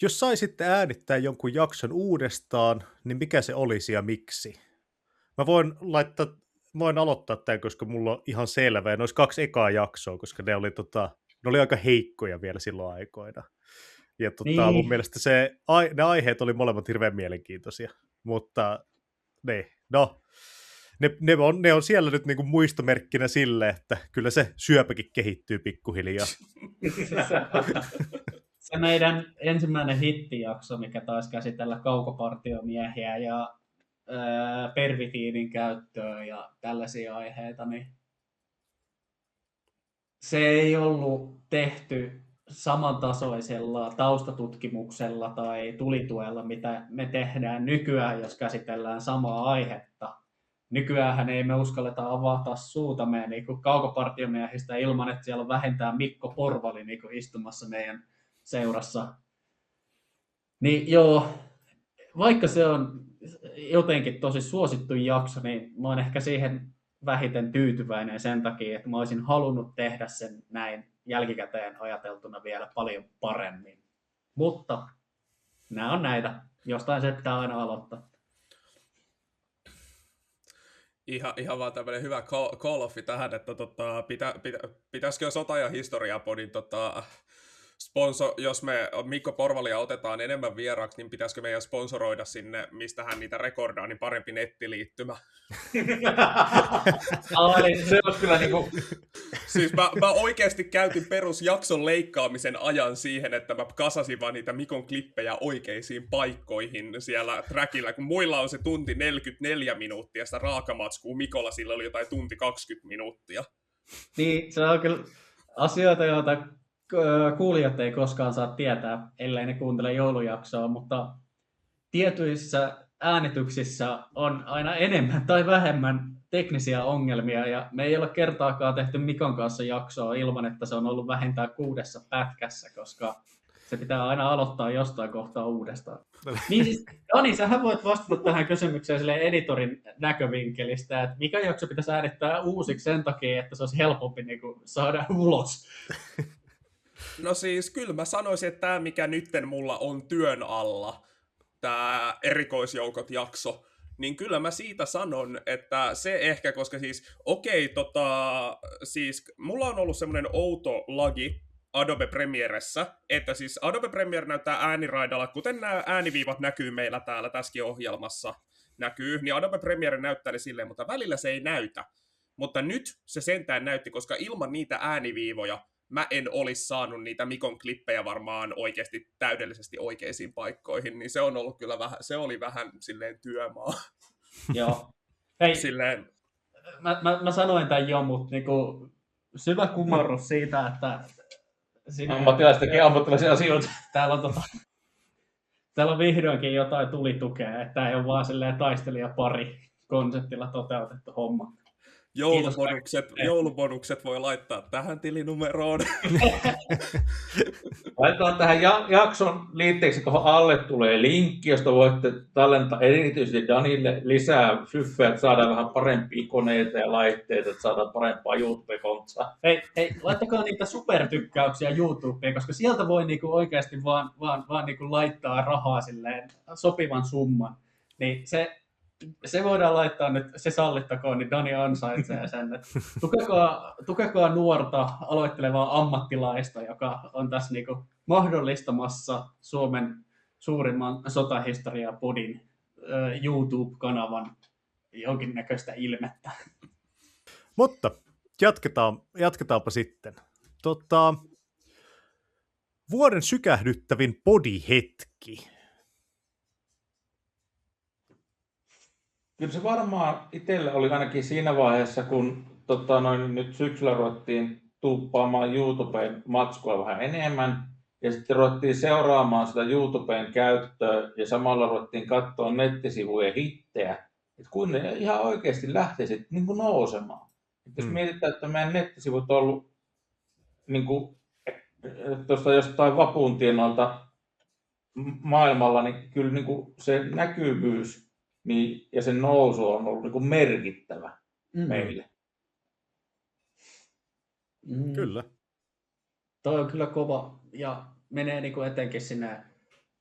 Jos saisitte äänittää jonkun jakson uudestaan, niin mikä se olisi ja miksi? Mä voin aloittaa tämän, koska mulla on ihan selvä. Ja ne olisi 2 ekaa jaksoa, koska ne oli aika heikkoja vielä silloin aikoina. Ja Niin. mun mielestä ne aiheet oli molemmat hirveän mielenkiintoisia. Mutta ne on siellä nyt niinku muistomerkkinä sille, että kyllä se syöpäkin kehittyy pikkuhiljaa. Se meidän ensimmäinen hittijakso, mikä taisi käsitellä kaukopartiomiehiä ja pervitiivin käyttöä ja tällaisia aiheita, niin se ei ollut tehty samantasoisella taustatutkimuksella tai tulituella, mitä me tehdään nykyään, jos käsitellään samaa aihetta. Nykyäänhän ei me uskalleta avata suutamme niin kaukopartiomiehistä ilman, että siellä on vähintään Mikko Porvali niin istumassa meidän seurassa. Niin joo, vaikka se on jotenkin tosi suosittu jakso, niin mä oon ehkä siihen vähiten tyytyväinen sen takia, että mä olisin halunnut tehdä sen näin jälkikäteen ajateltuna vielä paljon paremmin. Mutta nämä on näitä. Jostain se pitää aina aloittaa. Ihan vaan tämmöinen hyvä call-offi tähän, että pitäisikö Sota- ja Historia-podin jos me Mikko Porvalia otetaan enemmän vieraaksi, niin pitäisikö meidän sponsoroida sinne, mistä hän niitä rekordaa, niin parempi nettiliittymä. Se olisi kyllä niinku... Siis mä oikeasti käytin perusjakson leikkaamisen ajan siihen, että mä kasasin vaan niitä Mikon klippejä oikeisiin paikkoihin siellä trackillä, kun muilla on se tunti 44 minuuttia sitä raakamatskua, Mikolla sillä oli jotain tunti 20 minuuttia. Niin, se on kyllä asioita, joita kuulijat ei koskaan saa tietää, ellei ne kuuntele joulujaksoa, mutta tietyissä äänityksissä on aina enemmän tai vähemmän teknisiä ongelmia, ja me ei ole kertaakaan tehty Mikon kanssa jaksoa ilman, että se on ollut vähintään 6 pätkässä, koska se pitää aina aloittaa jostain kohtaa uudestaan. Niin siis, Dani, sähän voit vastata tähän kysymykseen sille editorin näkövinkkelistä, että mikä jakso pitäisi äänittää uusiksi sen takia, että se olisi helpompi niin kuin saada ulos. No siis kyllä mä sanoisin, että tämä mikä nytten mulla on työn alla, tämä erikoisjoukot-jakso, niin kyllä mä siitä sanon, että se ehkä, koska siis siis mulla on ollut semmoinen outo lagi Adobe Premieressä, että siis Adobe Premiere näyttää ääniraidalla, kuten nämä ääniviivat näkyy meillä täällä tässäkin ohjelmassa näkyy, niin Adobe Premiere näyttää ne silleen, mutta välillä se ei näytä. Mutta nyt se sentään näytti, koska ilman niitä ääniviivoja mä en olisi saanut niitä Mikon klippejä varmaan oikeasti täydellisesti oikeisiin paikkoihin, niin se on ollut kyllä se oli vähän silleen työmaa. Joo. Hei, silleen... mä sanoin tämän jo, mutta niinku, syvä kumarrus siitä, että... Ammattilaiset tekee ammattilaisia asioita. Täällä on vihdoinkin jotain tulitukea, että ei ole vaan silleen taistelijapari konseptilla toteutettu homma. Joulubonukset voi laittaa tähän tilinumeroon. Laitetaan tähän jakson liitteeksi, tuohon alle tulee linkki, josta voitte tallentaa erityisesti Danille lisää syffejä, että saadaan vähän parempia koneita ja laitteita, että saadaan parempaa YouTube-kontsaa. Hei, laittakaa niitä supertykkäyksiä YouTubeen, koska sieltä voi niinku oikeasti vaan niinku laittaa rahaa silleen sopivan summan. Niin se voidaan laittaa nyt, se sallittakoon, niin Dani ansaitsee sen. Tukekaa nuorta aloittelevaa ammattilaista, joka on tässä niinku mahdollistamassa Suomen suurimman sotahistoria-podin YouTube-kanavan jonkinnäköistä ilmettä. Mutta jatketaanpa sitten. Vuoden sykähdyttävin podihetki. Kyllä se varmaan itselle oli ainakin siinä vaiheessa, kun nyt syksyllä ruvettiin tuuppaamaan YouTubeen matskua vähän enemmän, ja sitten ruvettiin seuraamaan sitä YouTubeen käyttöä, ja samalla ruvettiin katsoa nettisivujen hittejä, että kun ne ihan oikeasti lähtee sitten niin kuin nousemaan. Jos mietitään, että meidän nettisivut on ollut niin kuin, tuosta jostain vapun tienoilta maailmalla, niin kyllä niin kuin se näkyvyys niin, ja sen nousu on ollut niin kuin merkittävä meille. Kyllä. Toi on kyllä kova ja menee niin kuin etenkin sinne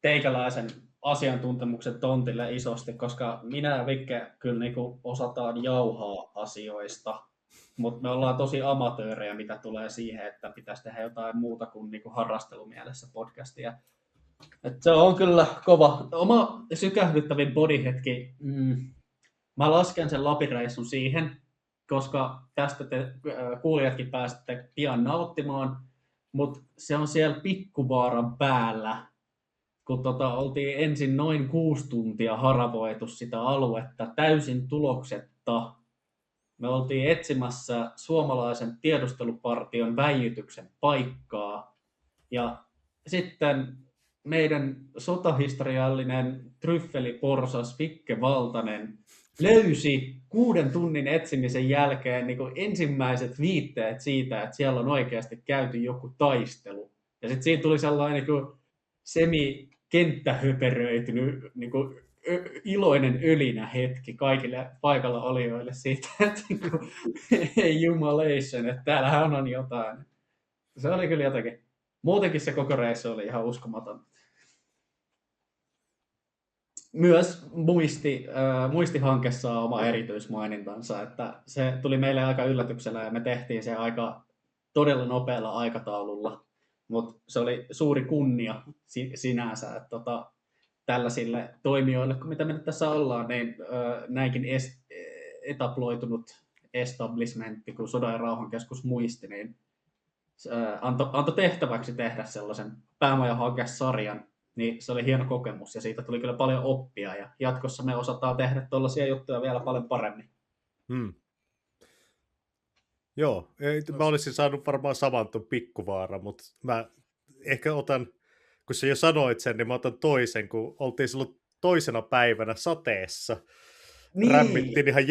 teikäläisen asiantuntemuksen tontille isosti, koska minä ja Vikke kyllä niin kuin osataan jauhaa asioista, mutta me ollaan tosi amatöörejä, mitä tulee siihen, että pitäisi tehdä jotain muuta kuin niinku harrastelumielessä podcastia. Et se on kyllä kova. Oma sykähdyttävin bodyhetki, mä lasken sen Lapin-reissun siihen, koska tästä te kuulijatkin pääsette pian nauttimaan, mutta se on siellä Pikkuvaaran päällä, kun oltiin ensin noin 6 tuntia haravoitu sitä aluetta täysin tuloksetta. Me oltiin etsimässä suomalaisen tiedustelupartion väijytyksen paikkaa. Ja sitten meidän sotahistoriallinen tryffeliporsas Vikke Valtanen löysi 6 tunnin etsimisen jälkeen niin kuin ensimmäiset viitteet siitä, että siellä on oikeasti käyty joku taistelu. Ja sitten siinä tuli sellainen niin kuin semi-kenttähöperöitynyt niin kuin iloinen ölinä hetki kaikille paikalla olijoille siitä, että ei jumalation, että täällähän on jotain. Se oli kyllä jotenkin. Muutenkin se koko reissu oli ihan uskomaton. Myös muistihanke saa oma erityismainintansa, että se tuli meille aika yllätyksellä ja me tehtiin se aika todella nopealla aikataululla, mutta se oli suuri kunnia sinänsä, että tällaisille toimijoille, kun mitä me nyt tässä ollaan, niin näinkin etaploitunut establishmentti kuin Sodan ja Rauhankeskus Muisti, niin antoi tehtäväksi tehdä sellaisen päämajahankesarjan, niin se oli hieno kokemus ja siitä tuli kyllä paljon oppia ja jatkossa me osataan tehdä tuollaisia juttuja vielä paljon paremmin. Joo, mä olisin saanut varmaan saman tuon Pikkuvaara, mutta mä ehkä otan, kun sä jo sanoit sen, niin mä otan toisen, kun oltiin silloin toisena päivänä sateessa. Niin. Rämmittiin ihan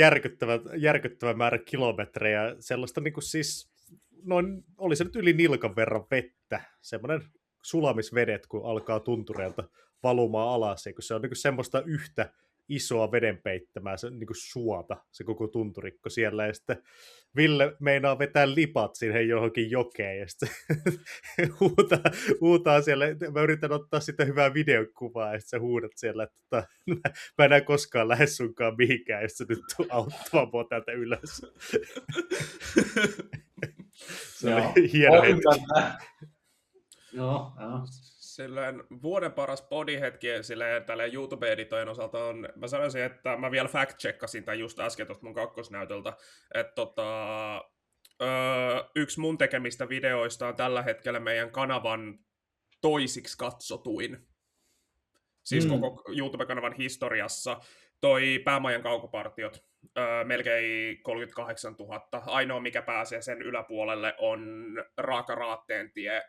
järkyttävä määrä kilometrejä, sellaista niin kuin siis, noin, oli se nyt yli nilkan verran vettä, semmoinen sulamisvedet, kun alkaa tuntureilta valumaan alas, ja kun se on niin kuin semmoista yhtä isoa vedenpeittämää, se niin kuin suota, se koko tunturikko siellä, ja sitten Ville meinaa vetää lipat siihen johonkin jokeen, ja sitten huutaa siellä, mä yritän ottaa sitä hyvää videokuvaa, ja sitten sä huudat siellä, että mä enää koskaan lähde sunkaan mihinkään, ja sitten nyt tuu auttamaan mua täältä ylös. Se oli hieno hetki. Joo. Silleen vuoden paras bodyhetki silleen tälle YouTube-editojen osalta on, mä sanoisin, että mä vielä fact-checkasin tämän just äsken tuosta mun kakkosnäytöltä, että yksi mun tekemistä videoista on tällä hetkellä meidän kanavan toisiksi katsotuin. Siis koko YouTube-kanavan historiassa. Toi Päämajan kaukopartiot, melkein 38 000. Ainoa, mikä pääsee sen yläpuolelle, on Raaka Raatteen tie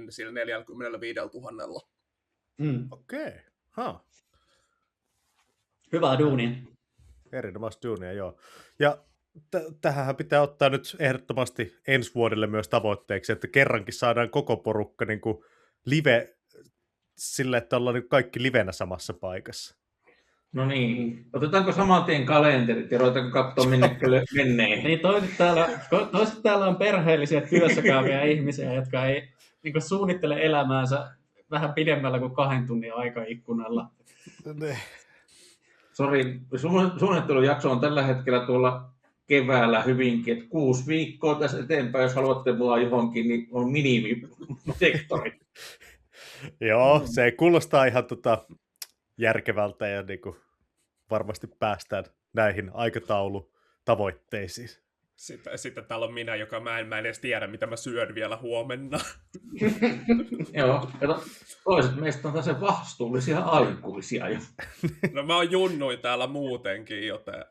sillä 45 000. Okei. Hyvää duunia. Erinomaista duunia, joo. Ja tähän pitää ottaa nyt ehdottomasti ensi vuodelle myös tavoitteeksi, että kerrankin saadaan koko porukka niin kuin live sille, että ollaan niin kaikki livenä samassa paikassa. No niin, otetaanko saman tien kalenterit ja ruvetaanko katsoa minne menee? Niin toiset täällä on perheellisiä työssä käyviä ihmisiä, jotka ei niin suunnittele elämäänsä vähän pidemmällä kuin 2 tunnin aikaikkunalla. Sori, suunnittelujakso on tällä hetkellä tuolla keväällä hyvinkin, että 6 viikkoa tässä eteenpäin, jos haluatte mua johonkin, niin on minimisektori. Joo, se kuulostaa ihan järkevältä ja niin kuin varmasti päästään näihin aikataulutavoitteisiin. Sitten täällä on minä, joka mä en edes tiedä, mitä mä syön vielä huomenna. Joo, toiset meistä on tässä vastuullisia aikuisia jo. No mä oon junnuin täällä muutenkin, joten...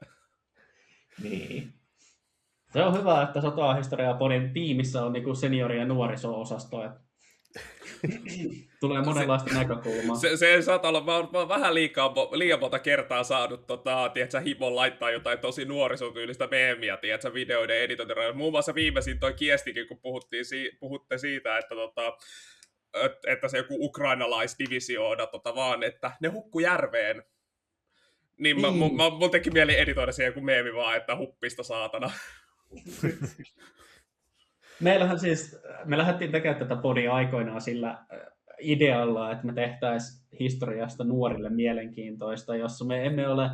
Niin. Se on hyvä, että Sotahistoria-podin tiimissä on niinku seniori- ja nuoriso-osasto. Tulee monenlaista näkökulmaa. Se saattaa olla, mä oon vähän liian monta kertaa saanut tiedätkö, himon laittaa jotain tosi nuorisotyylistä meemiä, tiedätkö, videoiden editointia. Muun muassa viimeisin toi kiestikin, kun puhutte siitä, että se joku ukrainalaisdivisioona vaan, että ne hukku järveen. Niin, Niin. mun teki mieli editoida siihen joku meemi vaan, että huppista saatana. Meillähän siis, me lähdettiin tekemään tätä podia aikoinaan sillä idealla, että me tehtäisiin historiasta nuorille mielenkiintoista, jossa me emme ole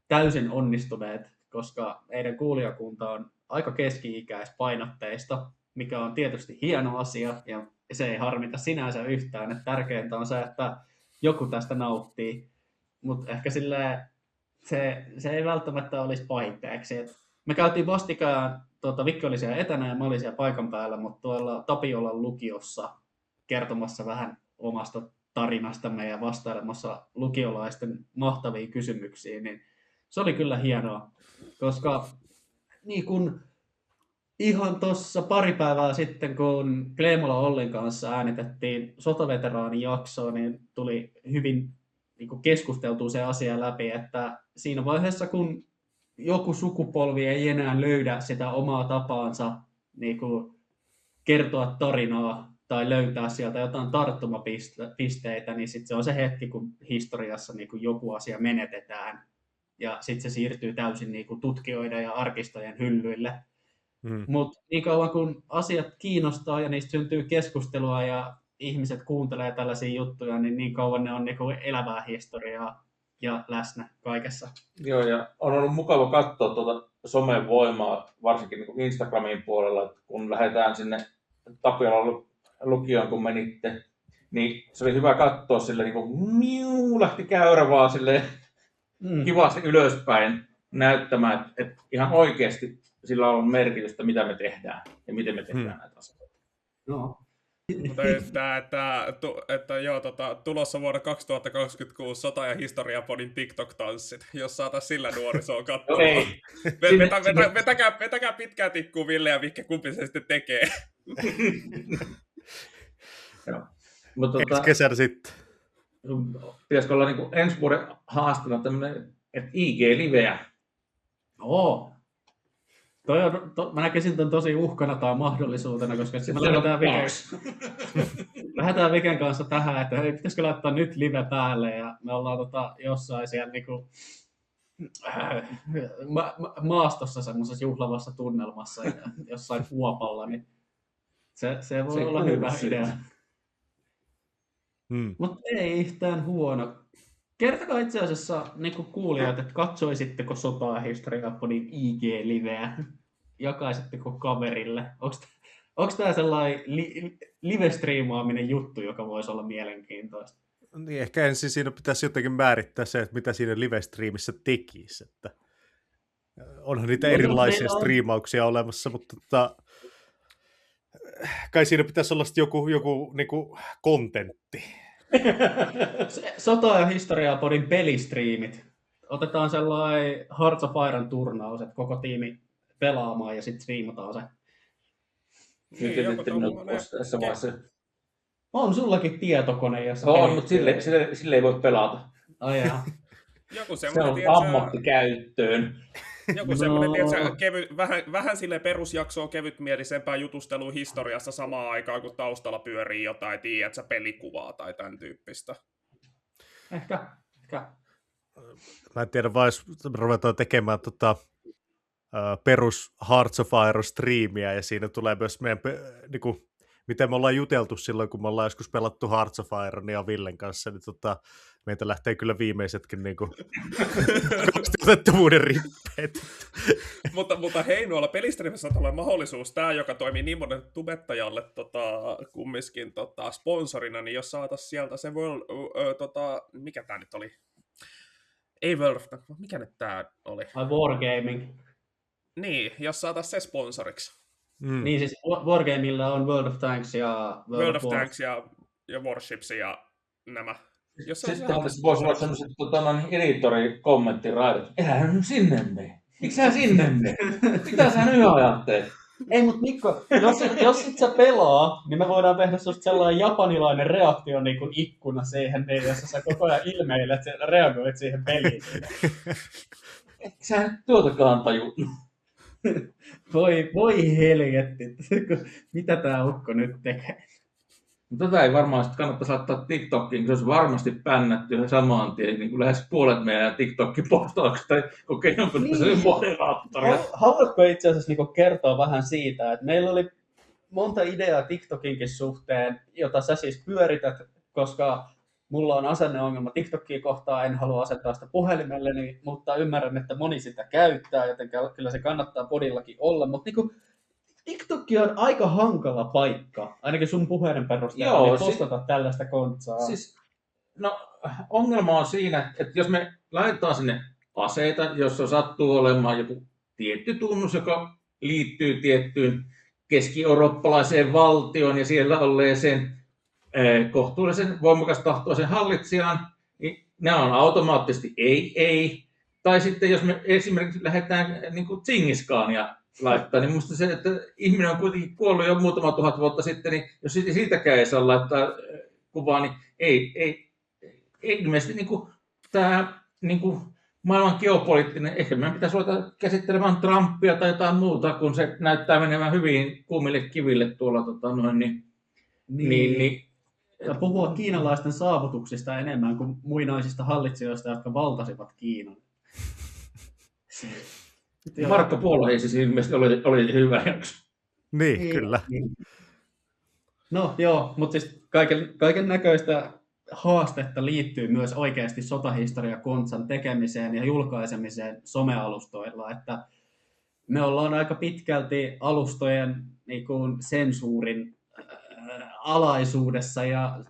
täysin onnistuneet, koska meidän kuulijakunta on aika keski-ikäispainotteista, mikä on tietysti hieno asia, ja se ei harmita sinänsä yhtään. Että tärkeintä on se, että joku tästä nauttii, mutta ehkä silleen, se ei välttämättä olisi pahitteeksi. Me käytiin vastikään, Vikki oli siellä etänä ja mä olin siellä paikan päällä, mutta tuolla Tapiolan lukiossa kertomassa vähän omasta tarinastamme ja vastailemassa lukiolaisten mahtaviin kysymyksiin, niin se oli kyllä hienoa, koska niin kun ihan tuossa pari päivää sitten, kun Kleemola Ollin kanssa äänitettiin sotaveteraanijaksoa, niin tuli hyvin niin kuin keskusteltua se asia läpi, että siinä vaiheessa, kun joku sukupolvi ei enää löydä sitä omaa tapaansa niin kuin kertoa tarinaa tai löytää sieltä jotain tarttumapisteitä, niin sitten se on se hetki, kun historiassa niin kuin joku asia menetetään ja sitten se siirtyy täysin niin kuin tutkijoiden ja arkistojen hyllyille. Mutta niin kauan kun asiat kiinnostaa ja niistä syntyy keskustelua ja ihmiset kuuntelee tällaisia juttuja, niin kauan ne on niin kuin elävää historiaa ja läsnä kaikessa. Joo, ja on ollut mukava katsoa tuota somen voimaa, varsinkin niin Instagramin puolella, että kun lähdetään sinne Tapiolan lukioon, kun menitte, niin se oli hyvä katsoa sille niin kuin lähti käyrä vaan sille kivasti ylöspäin näyttämään, että ihan oikeasti sillä on merkitystä, mitä me tehdään ja miten me tehdään näitä asioita. No. Mutta että joo, tulossa vuonna 2026 Sota- ja Historiapodin TikTok-tanssit, jos saataisiin sillä nuorisoon katsoa. Vetäkää pitkää tikkuu Ville ja Vikke, kumpi se sitten tekee. Ensi kesänä sitten. Pitäisikö olla niin ensi vuoden haasteena tämmöinen, että IG-liveä? Oo. Mä näkisin tämän tosi uhkana tai mahdollisuutena, koska me lähdetään Viken kanssa tähän, että hei, pitäisikö laittaa nyt live päälle, ja me ollaan jossain siellä niinku, maastossa semmoisessa juhlavassa tunnelmassa ja jossain kuopalla, niin se voi olla hyvä idea. Mutta ei yhtään huono. Kertokaa itse asiassa niin kuulijat, että katsoisitteko Sota- ja Historiapodin IG-liveä? Jakaisitteko kaverille? Onko tämä sellainen live-striimaaminen juttu, joka voisi olla mielenkiintoista? Niin, ehkä ensin siinä pitäisi jotenkin määrittää se, että mitä siinä live-striimissä tekisi. Että onhan niitä erilaisia striimauksia olemassa, mutta kai siinä pitäisi olla joku niinku kontentti. Sota- ja Historiapodin pelistriimit. Otetaan sellainen Hearts of Iron turnaus, että koko tiimi pelaamaan ja sitten striimataan se. Nyt ette minut tässä vaiheessa. On sullakin tietokone, jossa... On, mutta sille ei voi pelata. Ai jaa. Se on ammattikäyttöön. Joku semmoinen, vähän sille perusjaksoa kevytmielisempää jutustelua historiassa samaan aikaan, kun taustalla pyörii jotain, tiedätkö, pelikuvaa tai tämän tyyppistä. Ehkä. Mä en tiedä, vai jos ruvetaan tekemään perus Hearts of Iron striimiä, ja siinä tulee myös meidän, niinku, miten me ollaan juteltu silloin, kun me ollaan joskus pelattu Hearts of Ironia Villen kanssa, niin meitä lähtee kyllä viimeisetkin niinku otettomuuden rippeet. mutta hei, noilla pelistriimissä tulee mahdollisuus, tämä joka toimii niin monen tubettajalle kumminkin sponsorina, niin jos saataisiin sieltä se mikä tämä nyt oli? Ei World of Tanks, mikä nyt tämä oli? Wargaming. Niin, jos saataisiin se sponsoriksi. Niin siis Wargamilla on World of Tanks ja World of Tanks ja Warships ja nämä. Sitten tässä voisi olla sellaiset editori-kommenttiraidat. Elä nyt sinne mene. Miksi sä sinne mene? Mitä sä nyt ajattelet? Ei, mutta Mikko, jos sit sä pelaa, niin me voidaan tehdä susta sellainen japanilainen reaktio niin kuin ikkuna siihen, jossa sä koko ajan ilmeilet ja reagoit siihen peliin. Sä nyt tuotakaan tajunnut. Voi helvetti, mitä tää ukko nyt tekee? Tätä ei varmaan sitten kannattaisi laittaa TikTokiin, se olisi varmasti pännätty ihan samaan tien, niin kuin lähes puolet meidän TikTok-postauksista kokee jonkinlaisen moderaattoria. Haluatko itse asiassa niinku kertoa vähän siitä, että meillä oli monta ideaa TikTokinkin suhteen, jota sä siis pyörität, koska mulla on asenneongelma TikTokia kohtaan, en halua asettaa sitä puhelimelleni, mutta ymmärrän, että moni sitä käyttää, joten kyllä se kannattaa podillakin olla, mutta niinku, TikTok on aika hankala paikka, ainakin sun puheiden perusteella, Joo, niin postata tällaista kontsaa. Siis, no, ongelma on siinä, että jos me laitetaan sinne aseita, jossa sattuu olemaan joku tietty tunnus, joka liittyy tiettyyn keski-eurooppalaiseen valtioon ja siellä olleeseen kohtuullisen voimakas tahtoisen hallitsijaan, niin nämä on automaattisesti ei. Tai sitten jos me esimerkiksi lähdetään niin kuin Tsingiskaania laittaa, niin minusta se, että ihminen on kuitenkin kuollut jo muutama tuhat vuotta sitten, niin jos siitäkään ei saa laittaa kuvaa, niin ei ilmeisesti niin kuin, tämä niin kuin, maailman geopoliittinen, ehkä meidän pitäisi ruveta käsittelemään Trumpia tai jotain muuta, kun se näyttää menevän hyvin kuumille kiville tuolla niin, Ja puhua kiinalaisten saavutuksista enemmän kuin muinaisista hallitsijoista, jotka valtasivat Kiinan. Markka Puolaheisi siis ilmeisesti oli hyvä jakso. Niin, kyllä. No joo, mutta siis kaiken näköistä haastetta liittyy myös oikeasti sotahistoria-kontsan tekemiseen ja julkaisemiseen somealustoilla, että me ollaan aika pitkälti alustojen niin kuin sensuurin alaisuudessa ja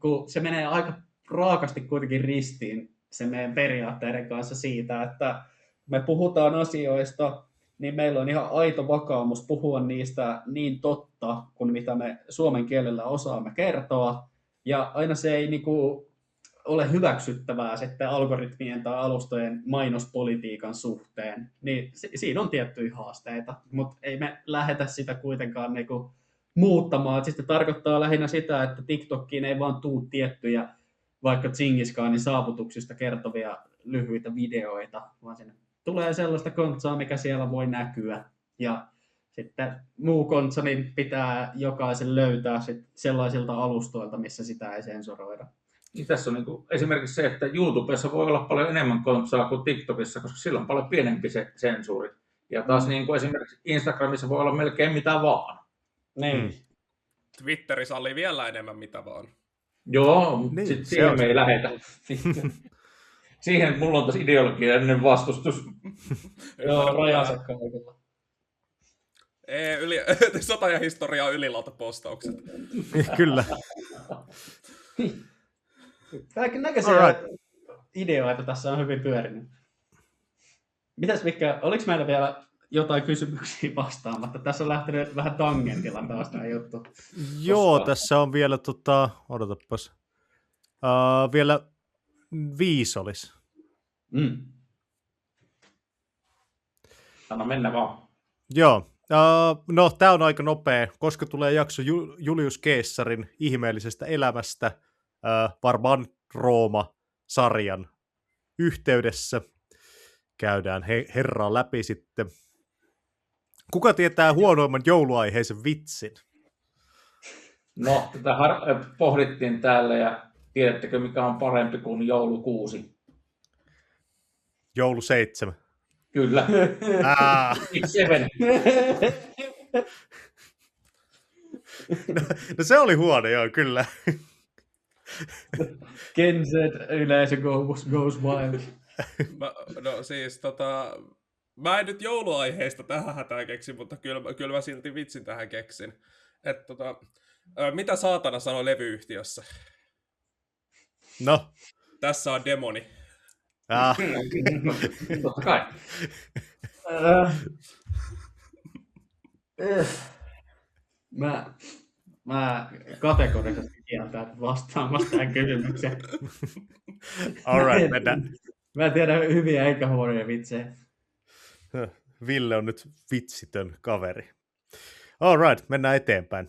kun se menee aika raakasti kuitenkin ristiin se meidän periaatteiden kanssa siitä, että me puhutaan asioista, niin meillä on ihan aito vakaumus puhua niistä niin totta, kuin mitä me suomen kielellä osaamme kertoa. Ja aina se ei niinku ole hyväksyttävää sitten algoritmien tai alustojen mainospolitiikan suhteen. Niin siinä on tiettyjä haasteita, mutta ei me lähetä sitä kuitenkaan niinku muuttamaan. Siis se tarkoittaa lähinnä sitä, että TikTokiin ei vaan tuu tiettyjä vaikka Tsingiskaanin saavutuksista kertovia lyhyitä videoita, vaan sinne tulee sellaista kontsaa, mikä siellä voi näkyä. Ja sitten muu kontsa niin pitää jokaisen löytää sit sellaisilta alustoilta, missä sitä ei sensuroida. Niin tässä on niin kuin esimerkiksi se, että YouTubessa voi olla paljon enemmän kontsaa kuin TikTokissa, koska sillä on paljon pienempi se sensuuri. Ja taas niin kuin esimerkiksi Instagramissa voi olla melkein mitä vaan. Niin. Twitteri sallii vielä enemmän mitä vaan. Joo, Niin, niin, se siihen on me ei lähetä. Siihen mulla on tässä ideologinen vastustus. Joo, rajansa kaikilla. Sota ja historia on ylilautapostaukset. Kyllä. Kaiken näköisiä ideoita tässä on hyvin pyörinyt. Mitäs Mikka, oliko meillä vielä jotain kysymyksiä vastaamatta? Tässä on lähtenyt vähän tangentilla taas tämä juttu. Joo, tässä on vielä, odotapas, vielä 5 olisi. Anna mennä vaan. Joo, no tämä on aika nopea, koska tulee jakso Julius Caesarin ihmeellisestä elämästä, varmaan Rooma-sarjan yhteydessä. Käydään herraa läpi sitten. Kuka tietää huonoimman jouluaiheisen vitsin? No, tätä pohdittiin täällä ja tiedättekö mikä on parempi kuin joulu 6? Joulu 7. Kyllä. Seven. No se oli huono, joo, kyllä. Gen Z yleisö goes wild. No siis mä en nyt jouluaiheista tähän hätään keksi, mutta kyllä mä silti vitsin tähän keksin. Että mitä saatana sanoi levyyhtiössä? No. Tässä on demoni. Totta kai. Mä kategorisesti kieltän vastaamasta tähän kysymykseen. All right, mennään. Mä en tiedä hyviä eikä huonoja vitsejä. Ville on nyt vitsitön kaveri. All right, mennään eteenpäin.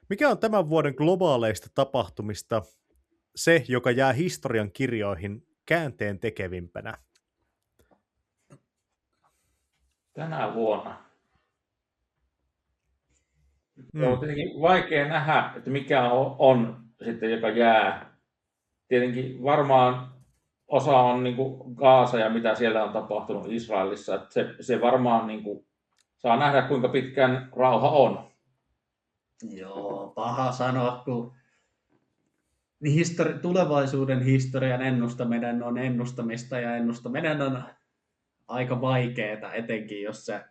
Mikä on tämän vuoden globaaleista tapahtumista se, joka jää historian kirjoihin käänteen tekevimpänä? Tänä vuonna. On tietenkin vaikea nähdä, että mikä on sitten, joka jää. Tietenkin varmaan osa on niin kuin Gaasa ja mitä siellä on tapahtunut Israelissa. Että se varmaan niin kuin, saa nähdä, kuinka pitkään rauha on. Joo, paha sanoa, kun tulevaisuuden historian ennustaminen on ennustamista ja ennustaminen on aika vaikeaa, etenkin jos se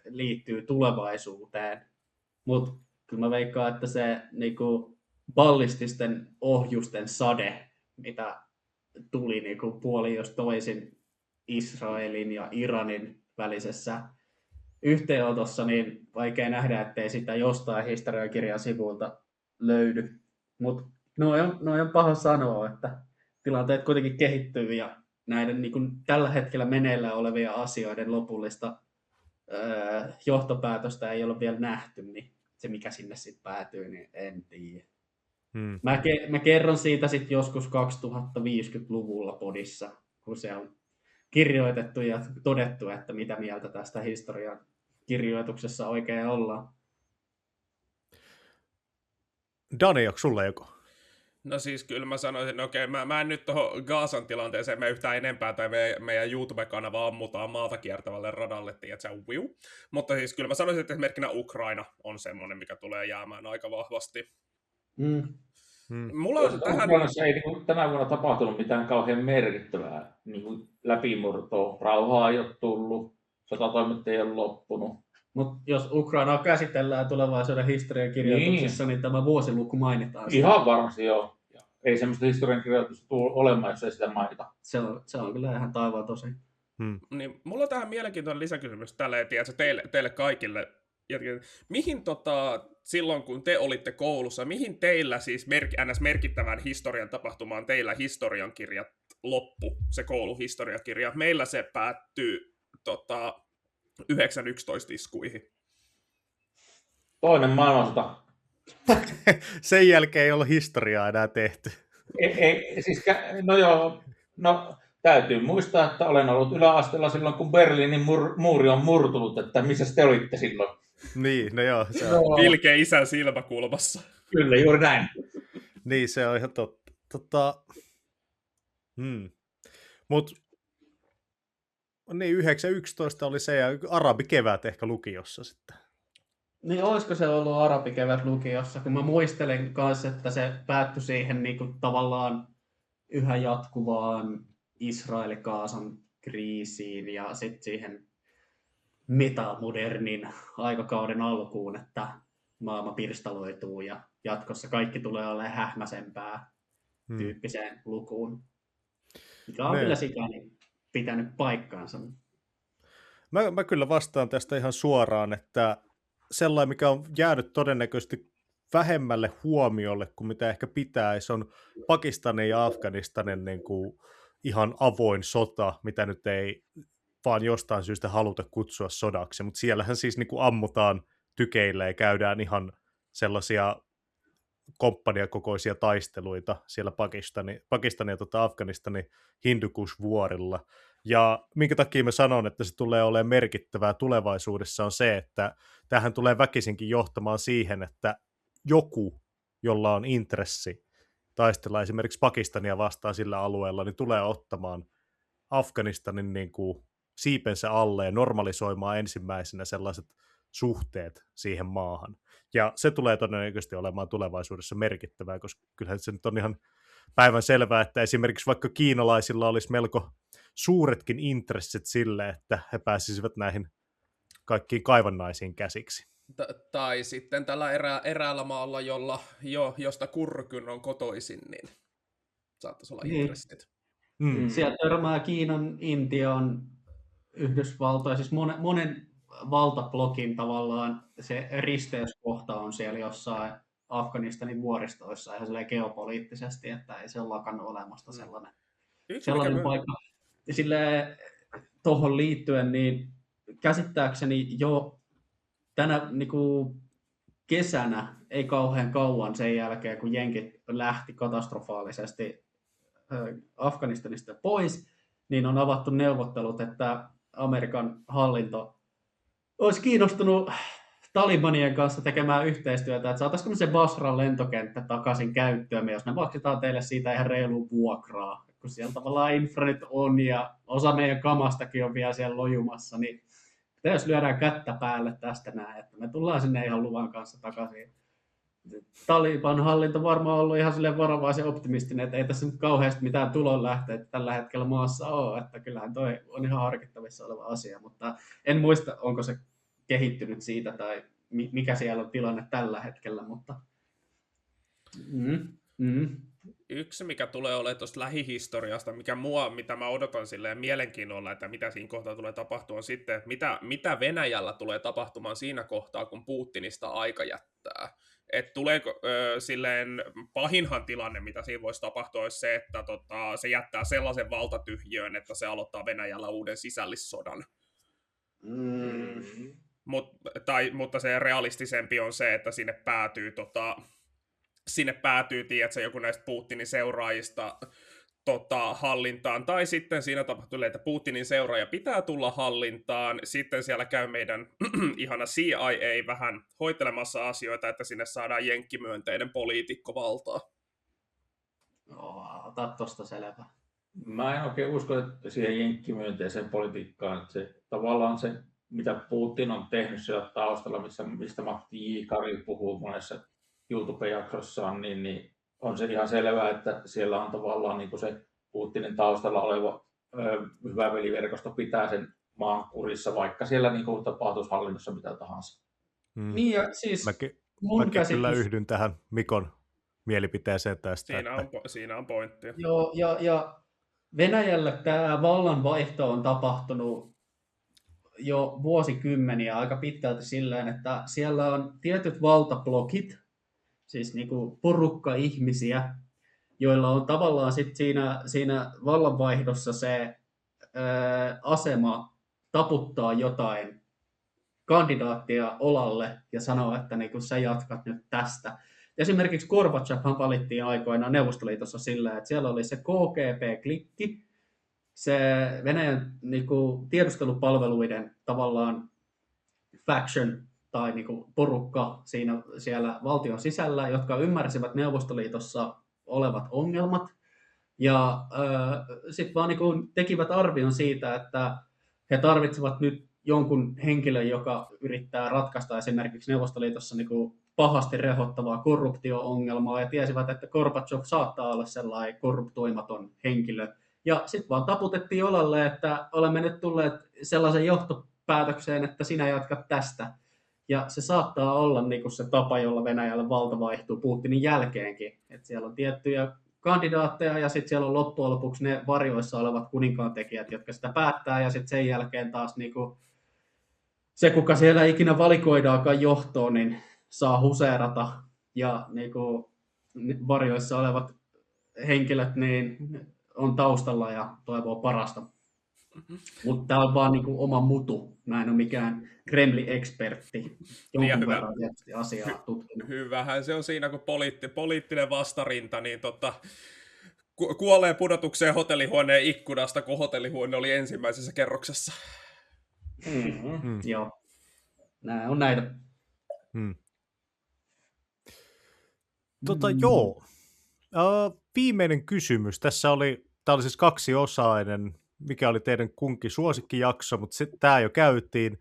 liittyy tulevaisuuteen. Mutta kyllä mä veikkaan, että se niinku, ballististen ohjusten sade, mitä tuli niinku, puoli jos toisin Israelin ja Iranin välisessä yhteenotossa, niin vaikea nähdä, ettei sitä jostain historiakirjan sivuilta löydy. Mutta noin on paha sanoa, että tilanteet kuitenkin kehittyy ja näiden niin kuin tällä hetkellä meneillään olevia asioiden lopullista johtopäätöstä ei ole vielä nähty, niin se mikä sinne sitten päätyy, niin en tiedä. Mä kerron siitä sitten joskus 2050-luvulla podissa, kun se on kirjoitettu ja todettu, että mitä mieltä tästä historian kirjoituksessa oikein ollaan. Dani, onko sulla joku? No siis kyllä mä sanoisin, okei, mä en nyt tuohon Gaasan tilanteeseen mene yhtään enempää, tai meidän YouTube-kanava ammutaan maata kiertävälle radalle, tiedätkö, viu. Mutta siis kyllä mä sanoisin, että esimerkkinä Ukraina on semmoinen, mikä tulee jäämään aika vahvasti. Mulla on tähän... Ukrainassa ei niin tänä vuonna tapahtunut mitään kauhean merkittävää niin läpimurtoa. Rauhaa ei ole tullut, sotatoimet ei ole loppunut. Mutta jos Ukrainaa käsitellään tulevaisuuden historiankirjoituksissa, niin tämä vuosiluku mainitaan. Ihan varmasti joo. Ei semmoista historiankirjoitusta tule olemaan, jos ei sitä mainita. Se on kyllä ihan taivaan tosi. Niin, mulla on tähän mielenkiintoinen lisäkysymys tälleen, tiedätkö, teille kaikille. Mihin silloin, kun te olitte koulussa, mihin teillä siis merkittävän historian tapahtumaan teillä historiankirjat loppu, se kouluhistoriakirja? Meillä se päättyy 9.11 iskuihin. Toinen maailmansota. Sen jälkeen ei ole historiaa enää tehty. No joo, täytyy muistaa, että olen ollut yläasteella silloin, kun Berliinin muuri on murtunut, että missä te olitte silloin? Niin, no joo. Se on. Vilkeä isän silmäkulmassa. Kyllä, juuri näin. Niin, se on ihan totta. Mut niin 9.11 oli se ja arabikevät ehkä lukiossa sitten. Niin olisiko se ollut arabikevät lukiossa, kun mä muistelen kanssa, että se päättyi siihen niin kuin tavallaan yhä jatkuvaan Israel-Gaasan kriisiin ja sitten siihen metamodernin aikakauden alkuun, että maailma pirstaloituu ja jatkossa kaikki tulee olemaan hähmäsempää tyyppiseen lukuun. Mikä on kyllä sikäli pitänyt paikkaansa. Mä kyllä vastaan tästä ihan suoraan, että sellainen, mikä on jäänyt todennäköisesti vähemmälle huomiolle kuin mitä ehkä pitäisi, on Pakistanin ja Afganistanin niin kuin ihan avoin sota, mitä nyt ei vaan jostain syystä haluta kutsua sodaksi, mutta siellähän siis niin kuin ammutaan tykeillä ja käydään ihan sellaisia komppaniakokoisia taisteluita siellä Pakistanin ja Afganistanin Hindukush-vuorilla. Ja minkä takia mä sanon, että se tulee olemaan merkittävää tulevaisuudessa on se, että tämähän tulee väkisinkin johtamaan siihen, että joku, jolla on intressi taistella esimerkiksi Pakistania vastaan sillä alueella, niin tulee ottamaan Afganistanin niin kuin siipensä alle ja normalisoimaan ensimmäisenä sellaiset suhteet siihen maahan. Ja se tulee todennäköisesti olemaan tulevaisuudessa merkittävää, koska kyllähän se nyt on ihan päivän selvää, että esimerkiksi vaikka kiinalaisilla olisi melko suuretkin intressit sille, että he pääsisivät näihin kaikkiin kaivannaisiin käsiksi. Tai sitten tällä eräällä maalla, josta Kurkyn on kotoisin, niin saattaisi olla intressit. Sieltä törmää Kiinan, Intian, Yhdysvaltoja, siis monen valtablokin tavallaan se risteyskohta on siellä jossain Afganistanin vuoristoissa ihan silleen geopoliittisesti, että ei se ole lakannut olemasta sellainen paikka. Silleen tuohon liittyen, niin käsittääkseni jo tänä niin kesänä, ei kauhean kauan sen jälkeen, kun jenkit lähti katastrofaalisesti Afganistanista pois, niin on avattu neuvottelut, että Amerikan hallinto olisi kiinnostunut Talibanien kanssa tekemään yhteistyötä, että saataisiko se Basran lentokenttä takaisin käyttöön, jos me maksetaan teille siitä ihan reilua vuokraa, kun siellä tavallaan infra nyt on ja osa meidän kamastakin on vielä siellä lojumassa, niin jos lyödään kättä päälle tästä näin, että me tullaan sinne ihan luvan kanssa takaisin. Taliban hallinto varmaan ollut ihan silleen varovaisen optimistinen, että ei tässä nyt kauheasti mitään tulonlähteitä tällä hetkellä maassa ole, että kyllähän toi on ihan harkittavissa oleva asia, mutta en muista, onko se kehittynyt siitä tai mikä siellä on tilanne tällä hetkellä, mutta Yksi, mikä tulee olemaan tuosta lähihistoriasta, mitä mä odotan silleen mielenkiinnolla, että mitä siinä kohtaa tulee tapahtua, on sitten, että mitä Venäjällä tulee tapahtumaan siinä kohtaa, kun Putinista aika jättää. Että tuleeko silleen pahinhan tilanne, mitä siinä voisi tapahtua, olisi se, että se jättää sellaisen valtatyhjöön, että se aloittaa Venäjällä uuden sisällissodan. Mutta se realistisempi on se, että sinne päätyy, tiedätkö, joku näistä Putinin seuraajista hallintaan, tai sitten siinä tapahtuu, että Putinin seuraaja pitää tulla hallintaan, sitten siellä käy meidän ihana CIA vähän hoitelemassa asioita, että sinne saadaan jenkkimyönteinen poliitikko valtaa. Ota tosta selvä. Mä en oikein usko, että siihen jenkkimyönteiseen politiikkaan, että se tavallaan se, mitä Putin on tehnyt siellä taustalla, mistä Matti J. Kari puhuu monessa YouTube-jaksossaan, niin on se ihan selvää, että siellä on tavallaan niin kuin se Putinin taustalla oleva hyvä veliverkosto pitää sen maan kurissa, vaikka siellä niin kuin tapahtuisi hallinnossa mitä tahansa. Niin ja siis Mäkin käsitys... kyllä yhdyn tähän Mikon mielipiteeseen tästä. Siinä on pointtia. Joo, ja Venäjällä tämä vallanvaihto on tapahtunut jo vuosikymmeniä aika pitkälti silleen, että siellä on tietyt valtablokit, siis niinku porukka ihmisiä, joilla on tavallaan sit siinä vallanvaihdossa se asema taputtaa jotain kandidaattia olalle ja sanoa, että niinku sä jatkat nyt tästä. Esimerkiksi Gorbachevhan valittiin aikoinaan Neuvostoliitossa sillä, että siellä oli se KGB-klikki, se Venäjän niinku tiedustelupalveluiden tavallaan faction tai niinku porukka siellä valtion sisällä, jotka ymmärsivät Neuvostoliitossa olevat ongelmat ja sitten vaan niinku tekivät arvion siitä, että he tarvitsevat nyt jonkun henkilön, joka yrittää ratkaista esimerkiksi Neuvostoliitossa niinku pahasti rehottavaa korruptio-ongelmaa ja tiesivät, että Gorbachev saattaa olla sellainen korruptoimaton henkilö. Ja sitten vaan taputettiin olalle, että olemme nyt tulleet sellaisen johtopäätökseen, että sinä jatkat tästä. Ja se saattaa olla niinku se tapa, jolla Venäjällä valta vaihtuu Putinin jälkeenkin. Et siellä on tiettyjä kandidaatteja ja sitten siellä on loppujen lopuksi ne varjoissa olevat kuninkaantekijät, jotka sitä päättää ja sitten sen jälkeen taas niinku se, kuka siellä ikinä valikoidaakaan johtoon, niin saa huseerata ja niinku varjoissa olevat henkilöt niin on taustalla ja toivoo parasta. Mutta tämä on vaan niinku oma mutu. Mä en ole mikään Kremli-ekspertti. Jonkun verran tietysti asiaa tutkinut. Hyvähän se on siinä, kun poliittinen vastarinta, niin kuolee pudotukseen hotellihuoneen ikkunasta, kun hotellihuone oli ensimmäisessä kerroksessa. Joo. Nämä on näitä. Joo. Viimeinen kysymys. Tämä oli siis 2-osainen. Mikä oli teidän kunkin suosikkijakso, mutta tämä jo käytiin.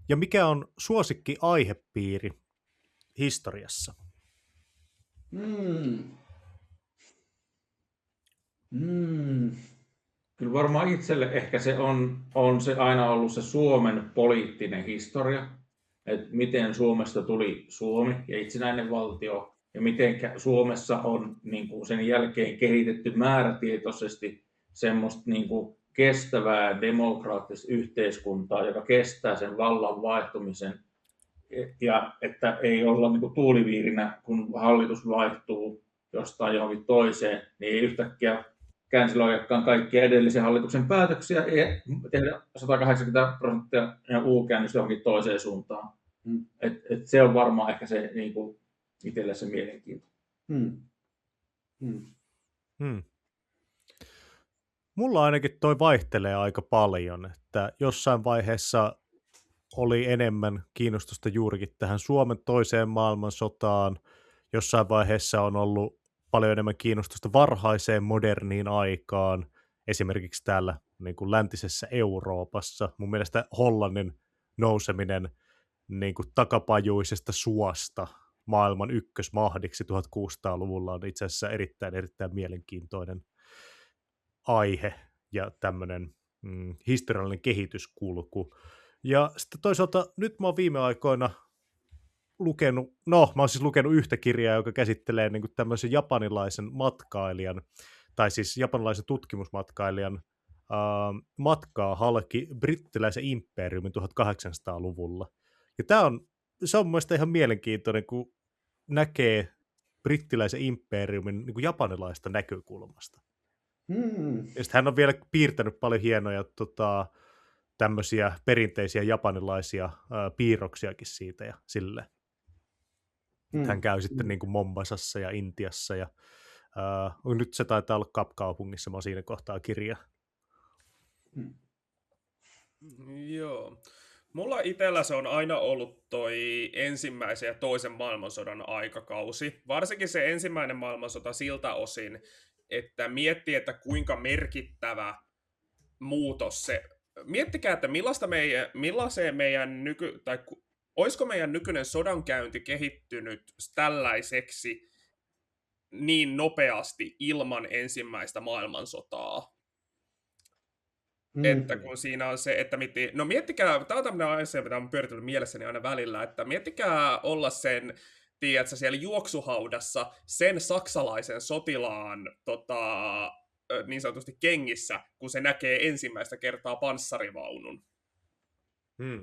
Ja mikä on suosikki-aihepiiri historiassa? Kyllä varmaan itselle ehkä se on se aina ollut se Suomen poliittinen historia. Että miten Suomesta tuli Suomi ja itsenäinen valtio. Ja miten Suomessa on niin kuin sen jälkeen kehitetty määrätietoisesti semmoista niin kuin kestävää demokraattista yhteiskuntaa, joka kestää sen vallan vaihtumisen. Ja että ei olla niin kuin tuuliviirinä, kun hallitus vaihtuu jostain johonkin toiseen, niin ei yhtäkkiä canceloidakaan kaikkia edellisen hallituksen päätöksiä ja tehdä 180% ja U-käännös johonkin toiseen suuntaan. Et se on varmaan ehkä se niin kuin itselle se mielenkiinto. Mulla ainakin toi vaihtelee aika paljon, että jossain vaiheessa oli enemmän kiinnostusta juurikin tähän Suomen toiseen maailmansotaan. Jossain vaiheessa on ollut paljon enemmän kiinnostusta varhaiseen moderniin aikaan, esimerkiksi täällä niin kuin läntisessä Euroopassa. Mun mielestä Hollannin nouseminen niin kuin takapajuisesta suosta maailman ykkösmahdiksi 1600-luvulla on itse asiassa erittäin mielenkiintoinen aihe ja tämmöinen historiallinen kehityskulku. Ja sitten toisaalta nyt mä oon viime aikoina mä oon siis lukenut yhtä kirjaa, joka käsittelee niin kuin tämmöisen japanilaisen matkailijan, tai siis japanilaisen tutkimusmatkailijan matkaa halki brittiläisen imperiumin 1800-luvulla. Ja se on mun mielestä ihan mielenkiintoinen, kun näkee brittiläisen imperiumin niin kuin japanilaista näkökulmasta. Ja sitten hän on vielä piirtänyt paljon hienoja tämmöisiä perinteisiä japanilaisia piirroksiakin siitä ja silleen. Hän käy sitten niin kuin Mombasassa ja Intiassa ja nyt se taitaa olla Kapkaupungissa, mä oon siinä kohtaa kirja. Joo. Mulla itsellä se on aina ollut toi ensimmäisen ja toisen maailmansodan aikakausi. Varsinkin se ensimmäinen maailmansota siltä osin, että miettii, että kuinka merkittävä muutos se. Miettikää, että millaiseen meidän olisiko meidän nykyinen sodankäynti kehittynyt tällaiseksi niin nopeasti ilman ensimmäistä maailmansotaa? Että kun siinä on se, että miettikää, tämä on tämmöinen asia, mitä on pyöritellyt mielessäni aina välillä, että miettikää olla sen, tiedätkö, siellä juoksuhaudassa sen saksalaisen sotilaan niin sanotusti kengissä, kun se näkee ensimmäistä kertaa panssarivaunun.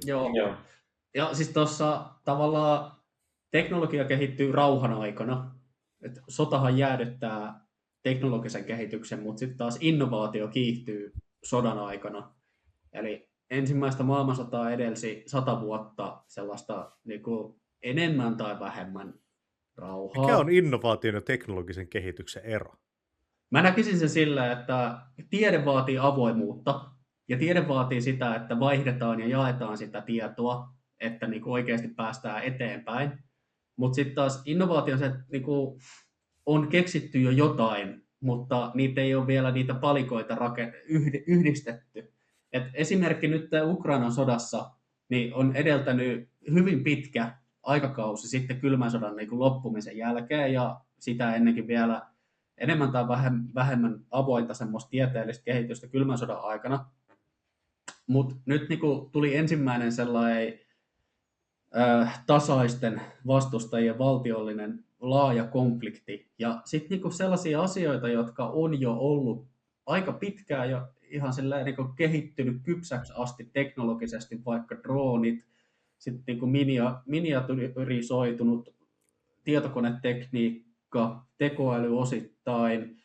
Joo. Ja siis tuossa tavallaan teknologia kehittyy rauhan aikana. Et sotahan jäädyttää teknologisen kehityksen, mutta sitten taas innovaatio kiihtyy sodan aikana. Eli ensimmäistä maailmansotaa edelsi 100 vuotta sellaista niinku enemmän tai vähemmän rauhaa. Mikä on innovaation ja teknologisen kehityksen ero? Mä näkisin sen sillä, että tiede vaatii avoimuutta ja tiede vaatii sitä, että vaihdetaan ja jaetaan sitä tietoa, että niinku oikeasti päästään eteenpäin. Mutta sitten taas innovaatio se, että niinku on keksitty jo jotain, mutta niitä ei ole vielä niitä palikoita yhdistetty. Et esimerkki nyt Ukrainan sodassa niin on edeltänyt hyvin pitkä aikakausi sitten kylmän sodan niin kuin loppumisen jälkeen ja sitä ennenkin vielä enemmän tai vähemmän avointa semmoista tieteellistä kehitystä kylmän sodan aikana. Mutta nyt niin kuin tuli ensimmäinen sellainen tasaisten vastustajien valtiollinen laaja konflikti. Ja sitten niinku sellaisia asioita, jotka on jo ollut aika pitkään ja ihan niinku kehittynyt kypsäksi asti teknologisesti, vaikka droonit, sitten niinku miniaturisoitunut tietokonetekniikka, tekoäly osittain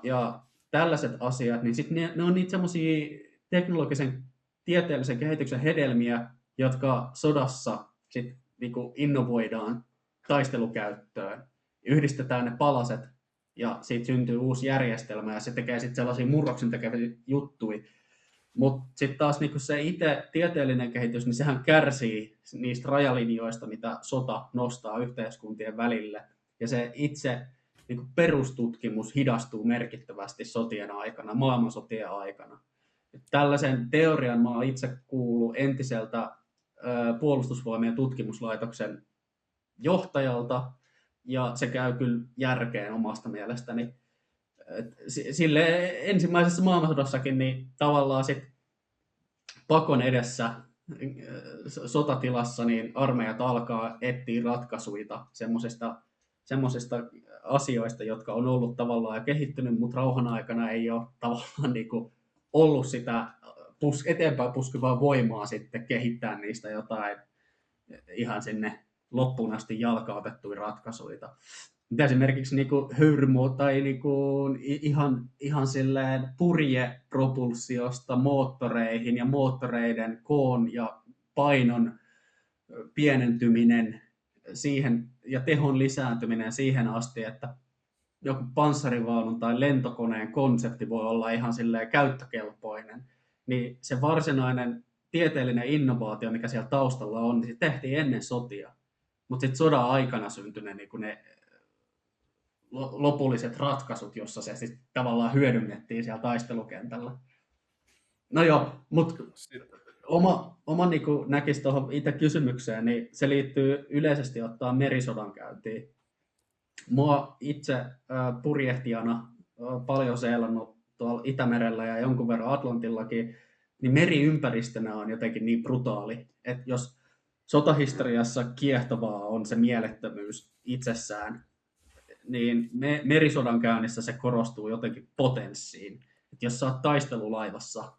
ja tällaiset asiat, niin sitten ne on niitä semmoisia teknologisen tieteellisen kehityksen hedelmiä, jotka sodassa sit niinku innovoidaan taistelukäyttöön. Yhdistetään ne palaset ja siitä syntyy uusi järjestelmä ja se tekee sitten sellaisia murroksen tekeviä juttuja. Mutta sitten taas niinku se itse tieteellinen kehitys, niin sehän kärsii niistä rajalinjoista, mitä sota nostaa yhteiskuntien välille. Ja se itse niinku perustutkimus hidastuu merkittävästi sotien aikana, maailmansotien aikana. Tällaisen teorian mä oon itse kuullut entiseltä puolustusvoimien tutkimuslaitoksen johtajalta, ja se käy kyllä järkeen omasta mielestäni. Sille ensimmäisessä maailmansodassakin niin tavallaan sit pakon edessä sotatilassa niin armeijat alkaa etsiä ratkaisuja semmoisista asioista, jotka on ollut tavallaan ja kehittynyt, mutta rauhan aikana ei ole tavallaan niinku ollut sitä eteenpäin puskevaa voimaa sitten kehittää niistä jotain ihan sinne loppuun asti jalkautettuja ratkaisuja. Esimerkiksi niinku höyrymo tai niinku ihan silleen purjepropulsiosta moottoreihin ja moottoreiden koon ja painon pienentyminen siihen ja tehon lisääntyminen siihen asti, että joku panssarivaunun tai lentokoneen konsepti voi olla ihan silleen käyttökelpoinen, niin se varsinainen tieteellinen innovaatio, mikä siellä taustalla on, niin se tehtiin ennen sotia. Mutta sitten sodan aikana syntyi ne lopulliset ratkaisut, jossa se sitten tavallaan hyödynnettiin siellä taistelukentällä. No joo, mutta oma niin näkisi tuohon itse kysymykseen, niin se liittyy yleisesti ottaen merisodan käyntiin. Mua itse purjehtijana paljon seilannut tuolla Itämerellä ja jonkun verran Atlantillakin, niin meriympäristönä on jotenkin niin brutaali, että jos sotahistoriassa kiehtovaa on se mielettömyys itsessään, niin merisodan käynnissä se korostuu jotenkin potenssiin. Että jos sä oot taistelulaivassa,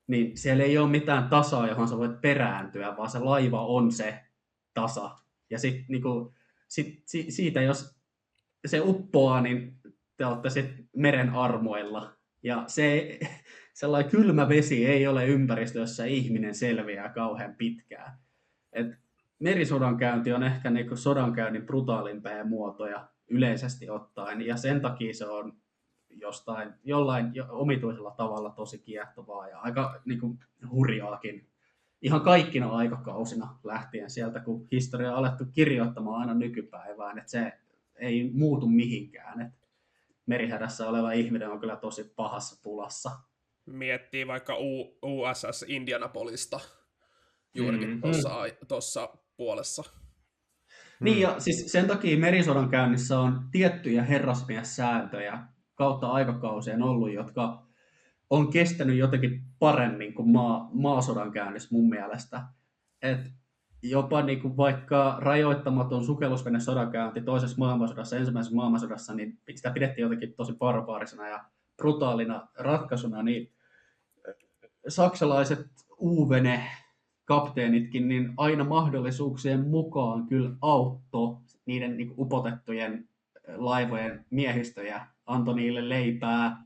niin siellä ei ole mitään tasaa, johon sä voit perääntyä, vaan se laiva on se tasa. Ja siitä, jos se uppoaa, niin te olette sitten meren armoilla. Ja sellainen kylmä vesi ei ole ympäristö, jossa ihminen selviää kauhean pitkään. Et merisodankäynti on ehkä niinku sodankäynnin brutaalimpia muotoja yleisesti ottaen, ja sen takia se on jollain omituisella tavalla tosi kiehtovaa ja aika niinku hurjaakin. Ihan kaikkina aikakausina lähtien sieltä, kun historia on alettu kirjoittamaan aina nykypäivään, että se ei muutu mihinkään. Et merihädässä oleva ihminen on kyllä tosi pahassa pulassa. Miettii vaikka USS Indianapolista juurikin tuossa puolessa. Niin, ja siis sen takia merisodan käynnissä on tiettyjä herrasmiessääntöjä kautta aikakausien ollut, jotka on kestänyt jotenkin paremmin kuin maasodan käynnissä mun mielestä. Et jopa niin kuin vaikka rajoittamaton sukellusvene sodankäynti toisessa maailmansodassa, ensimmäisessä maailmansodassa, niin sitä pidettiin jotenkin tosi barbaarisena ja brutaalina ratkaisuna, niin saksalaiset kapteenitkin niin aina mahdollisuuksien mukaan kyllä auttoi niiden niin upotettujen laivojen miehistöjä, antoi niille leipää,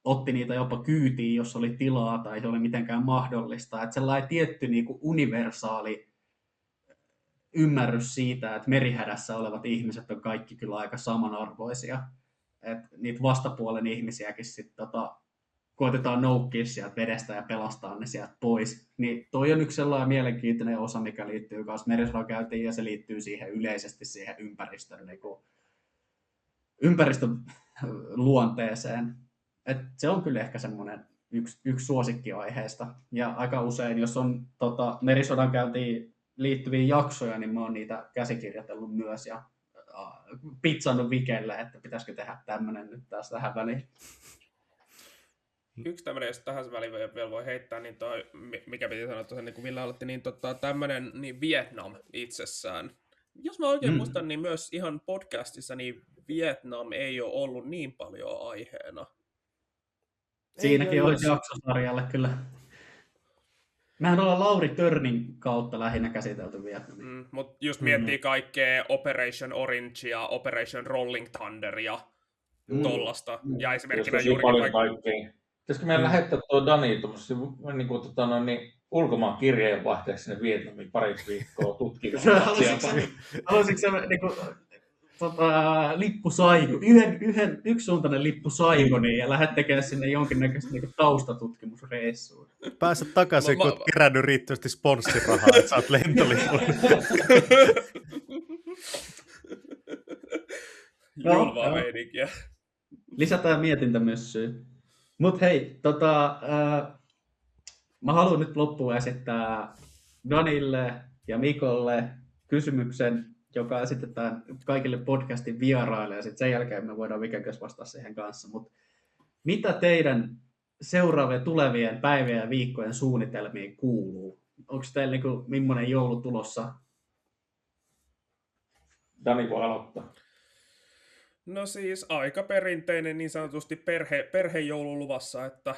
otti niitä jopa kyytiin, jos oli tilaa tai se oli mitenkään mahdollista. Että sellainen tietty niin kuin universaali ymmärrys siitä, että merihädässä olevat ihmiset on kaikki kyllä aika samanarvoisia. Että niitä vastapuolen ihmisiäkin sitten koitetaan noukkia sieltä vedestä ja pelastaa ne sieltä pois. Niin toi on yksi sellainen mielenkiintoinen osa, mikä liittyy myös merisodankäyntiin, ja se liittyy siihen yleisesti siihen ympäristön luonteeseen. Et se on kyllä ehkä semmoinen yksi suosikkiaiheista. Ja aika usein, jos on merisodankäyntiin liittyviä jaksoja, niin mä oon niitä käsikirjoitellut myös ja pizzannut Vikelle, että pitäisikö tehdä tämmöinen nyt taas tähän väliin. Yksi tämmöinen, jos tähän väliin vielä voi heittää, niin toi, mikä piti sanoa tuossa, niin kuin Ville aloitti, niin tämmöinen niin Vietnam itsessään. Jos mä oikein muistan, niin myös ihan podcastissa niin Vietnam ei ole ollut niin paljon aiheena. Siinäkin olisi jaksosarjalle kyllä. Mehän ollaan Lauri Törnin kautta lähinnä käsitelty Vietnamia. Mutta just miettii kaikkea Operation Orange ja Operation Rolling Thunder ja tollasta. Ja esimerkkinä juurikin kaikkea. Pitäisikö meidän lähettää tuo Dani niin ulkomaan kirjeenvaihteeksi sinne Vietnamiin pariksi viikkoa tutkimaan? Haluaisitko se lippusaiku, yksisuuntainen lippusaikoni ja lähdet tekemään sinne jonkinnäköistä taustatutkimusreissuun? Pääset takaisin, kun olet kerännyt riittävästi sponssirahaa, että saat lentolipun. Julvaa meininkiä. Lisätään mietintämyssyä. Mut hei, mä haluan nyt loppuun esittää Danille ja Mikolle kysymyksen, joka esitetään kaikille podcastin vieraille, ja sitten sen jälkeen me voidaan Viken kanssa vastata siihen kanssa. Mut mitä teidän seuraavien tulevien päivien ja viikkojen suunnitelmiin kuuluu? Onko teillä millainen joulu tulossa? Dani voi aloittaa. No siis aika perinteinen niin sanotusti perhejoulu luvassa, että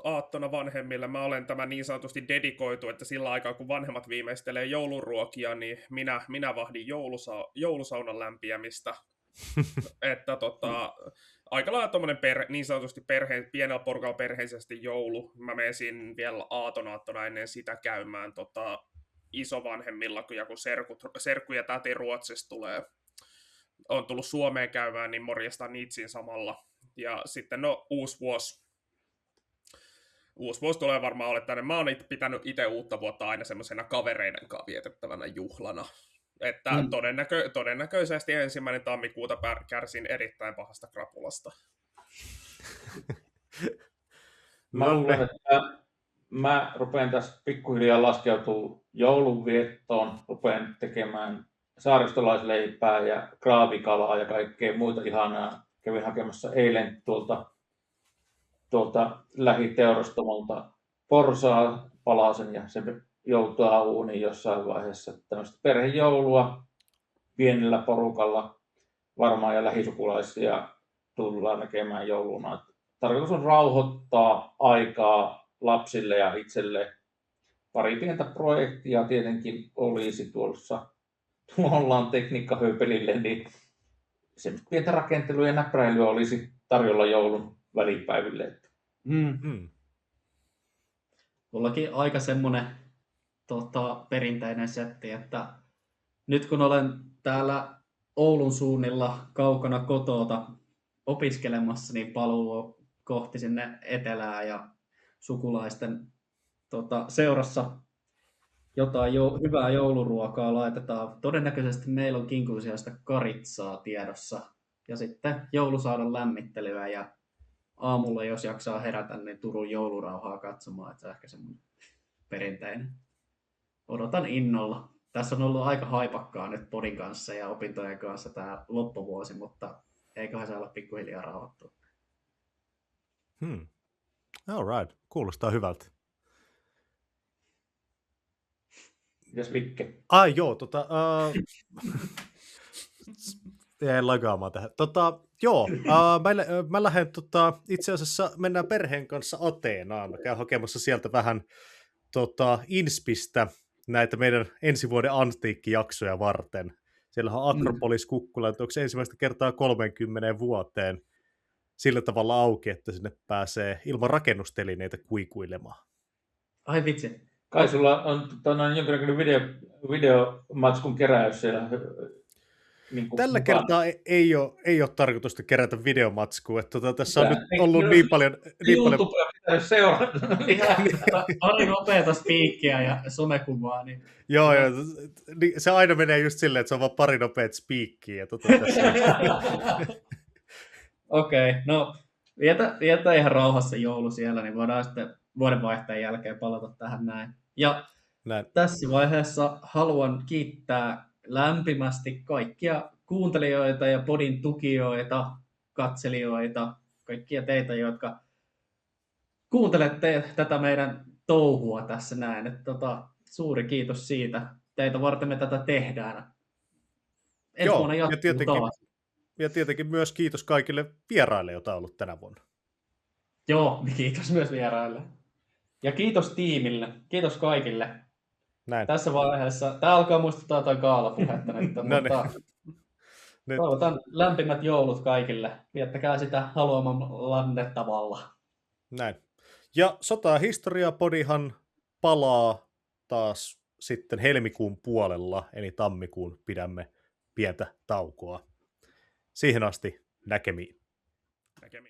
aattona vanhemmille mä olen tämä niin sanotusti dedikoitu, että sillä aikaa kun vanhemmat viimeistelee jouluruokia, niin minä vahdin joulusaunan lämpiämistä. Että aika lailla tommonen niin sanotusti pienellä porukalla perheisesti joulu. Mä menisin vielä aattona ennen sitä käymään isovanhemmilla, kun serkku ja täti Ruotsista on tullut Suomeen käymään, niin morjestan niitä siinä samalla. Ja sitten uusi vuosi uusi vuosi tulee varmaan olemaan tänne. Mä oon pitänyt itse uutta vuotta aina semmoisena kavereiden kanssa vietettävänä juhlana. Että todennäköisesti 1. tammikuuta kärsin erittäin pahasta krapulasta. Mä luulen, että mä rupean tässä pikkuhiljaa laskeutua joulunviettoon, rupean tekemään saaristolaisleipää ja kraavikalaa ja kaikkea muita ihanaa. Kävin hakemassa eilen tuolta lähiteurastamolta porsaa palasen ja se joutaa uuniin jossain vaiheessa. Tämmöistä perhejoulua pienellä porukalla varmaan ja lähisukulaisia tullaan näkemään jouluna. Tarkoitus on rauhoittaa aikaa lapsille ja itselle. Pari pientä projektia tietenkin olisi tuolla ollaan tekniikkahöpelille, niin semmoista pientä rakentelua ja näpräilyä olisi tarjolla joulun välipäiville. Mullakin aika semmoinen perinteinen setti, että nyt kun olen täällä Oulun suunnilla kaukana kotota opiskelemassa, niin paluu kohti sinne etelää ja sukulaisten seurassa jotain hyvää jouluruokaa laitetaan. Todennäköisesti meillä on kinkusiasta karitsaa tiedossa ja sitten joulusaunan lämmittelyä ja aamulla, jos jaksaa herätä, niin Turun joulurauhaa katsomaan, että se on ehkä semmoinen perinteinen. Odotan innolla. Tässä on ollut aika haipakkaa nyt podin kanssa ja opintojen kanssa tämä loppuvuosi, mutta eiköhän se olla pikkuhiljaa rauhoittua. All right. Kuulostaa hyvältä. Mitäs Vikke? Joo, jäin lagaamaan tähän. Mä lähden itse asiassa mennään perheen kanssa Ateenaan. Mä käyn hakemassa sieltä vähän inspistä näitä meidän ensi vuoden antiikkijaksoja varten. Siellähän on Akropolis Kukkula, onko se ensimmäistä kertaa 30 vuoteen sillä tavalla auki, että sinne pääsee ilman rakennustelineitä kuikuilemaan. Ai vitsi. Kai sulla on jonkinlainen videomatskun keräys siellä. Tällä kertaa ei ole tarkoitusta kerätä videomatskua. Tässä on nyt ollut niin paljon... YouTubea pitäisi seurata. Pari nopeata spiikkiä ja somekuvaa. Niin... Joo, se aina menee just silleen, että se on vaan pari nopeat spiikkiä. Okei, no vietä ihan rauhassa joulu siellä, niin voidaan sitten vuodenvaihteen jälkeen palata tähän näin. Ja tässä vaiheessa haluan kiittää lämpimästi kaikkia kuuntelijoita ja podin tukijoita, katselijoita, kaikkia teitä, jotka kuuntelette tätä meidän touhua tässä näin. Että suuri kiitos siitä. Teitä varten me tätä tehdään. Joo, ja tietenkin myös kiitos kaikille vieraille, joita on ollut tänä vuonna. Joo, kiitos myös vieraille. Ja kiitos tiimille. Kiitos kaikille. Näin. Tässä vaiheessa. Tämä alkaa muistuttaa jotain gaalapuhetta nyt, mutta toivotan lämpimät joulut kaikille. Viettäkää sitä haluamallanne tavalla. Näin. Ja Sota- ja historia-podihan palaa taas sitten helmikuun puolella, eli tammikuun pidämme pientä taukoa. Siihen asti näkemiin.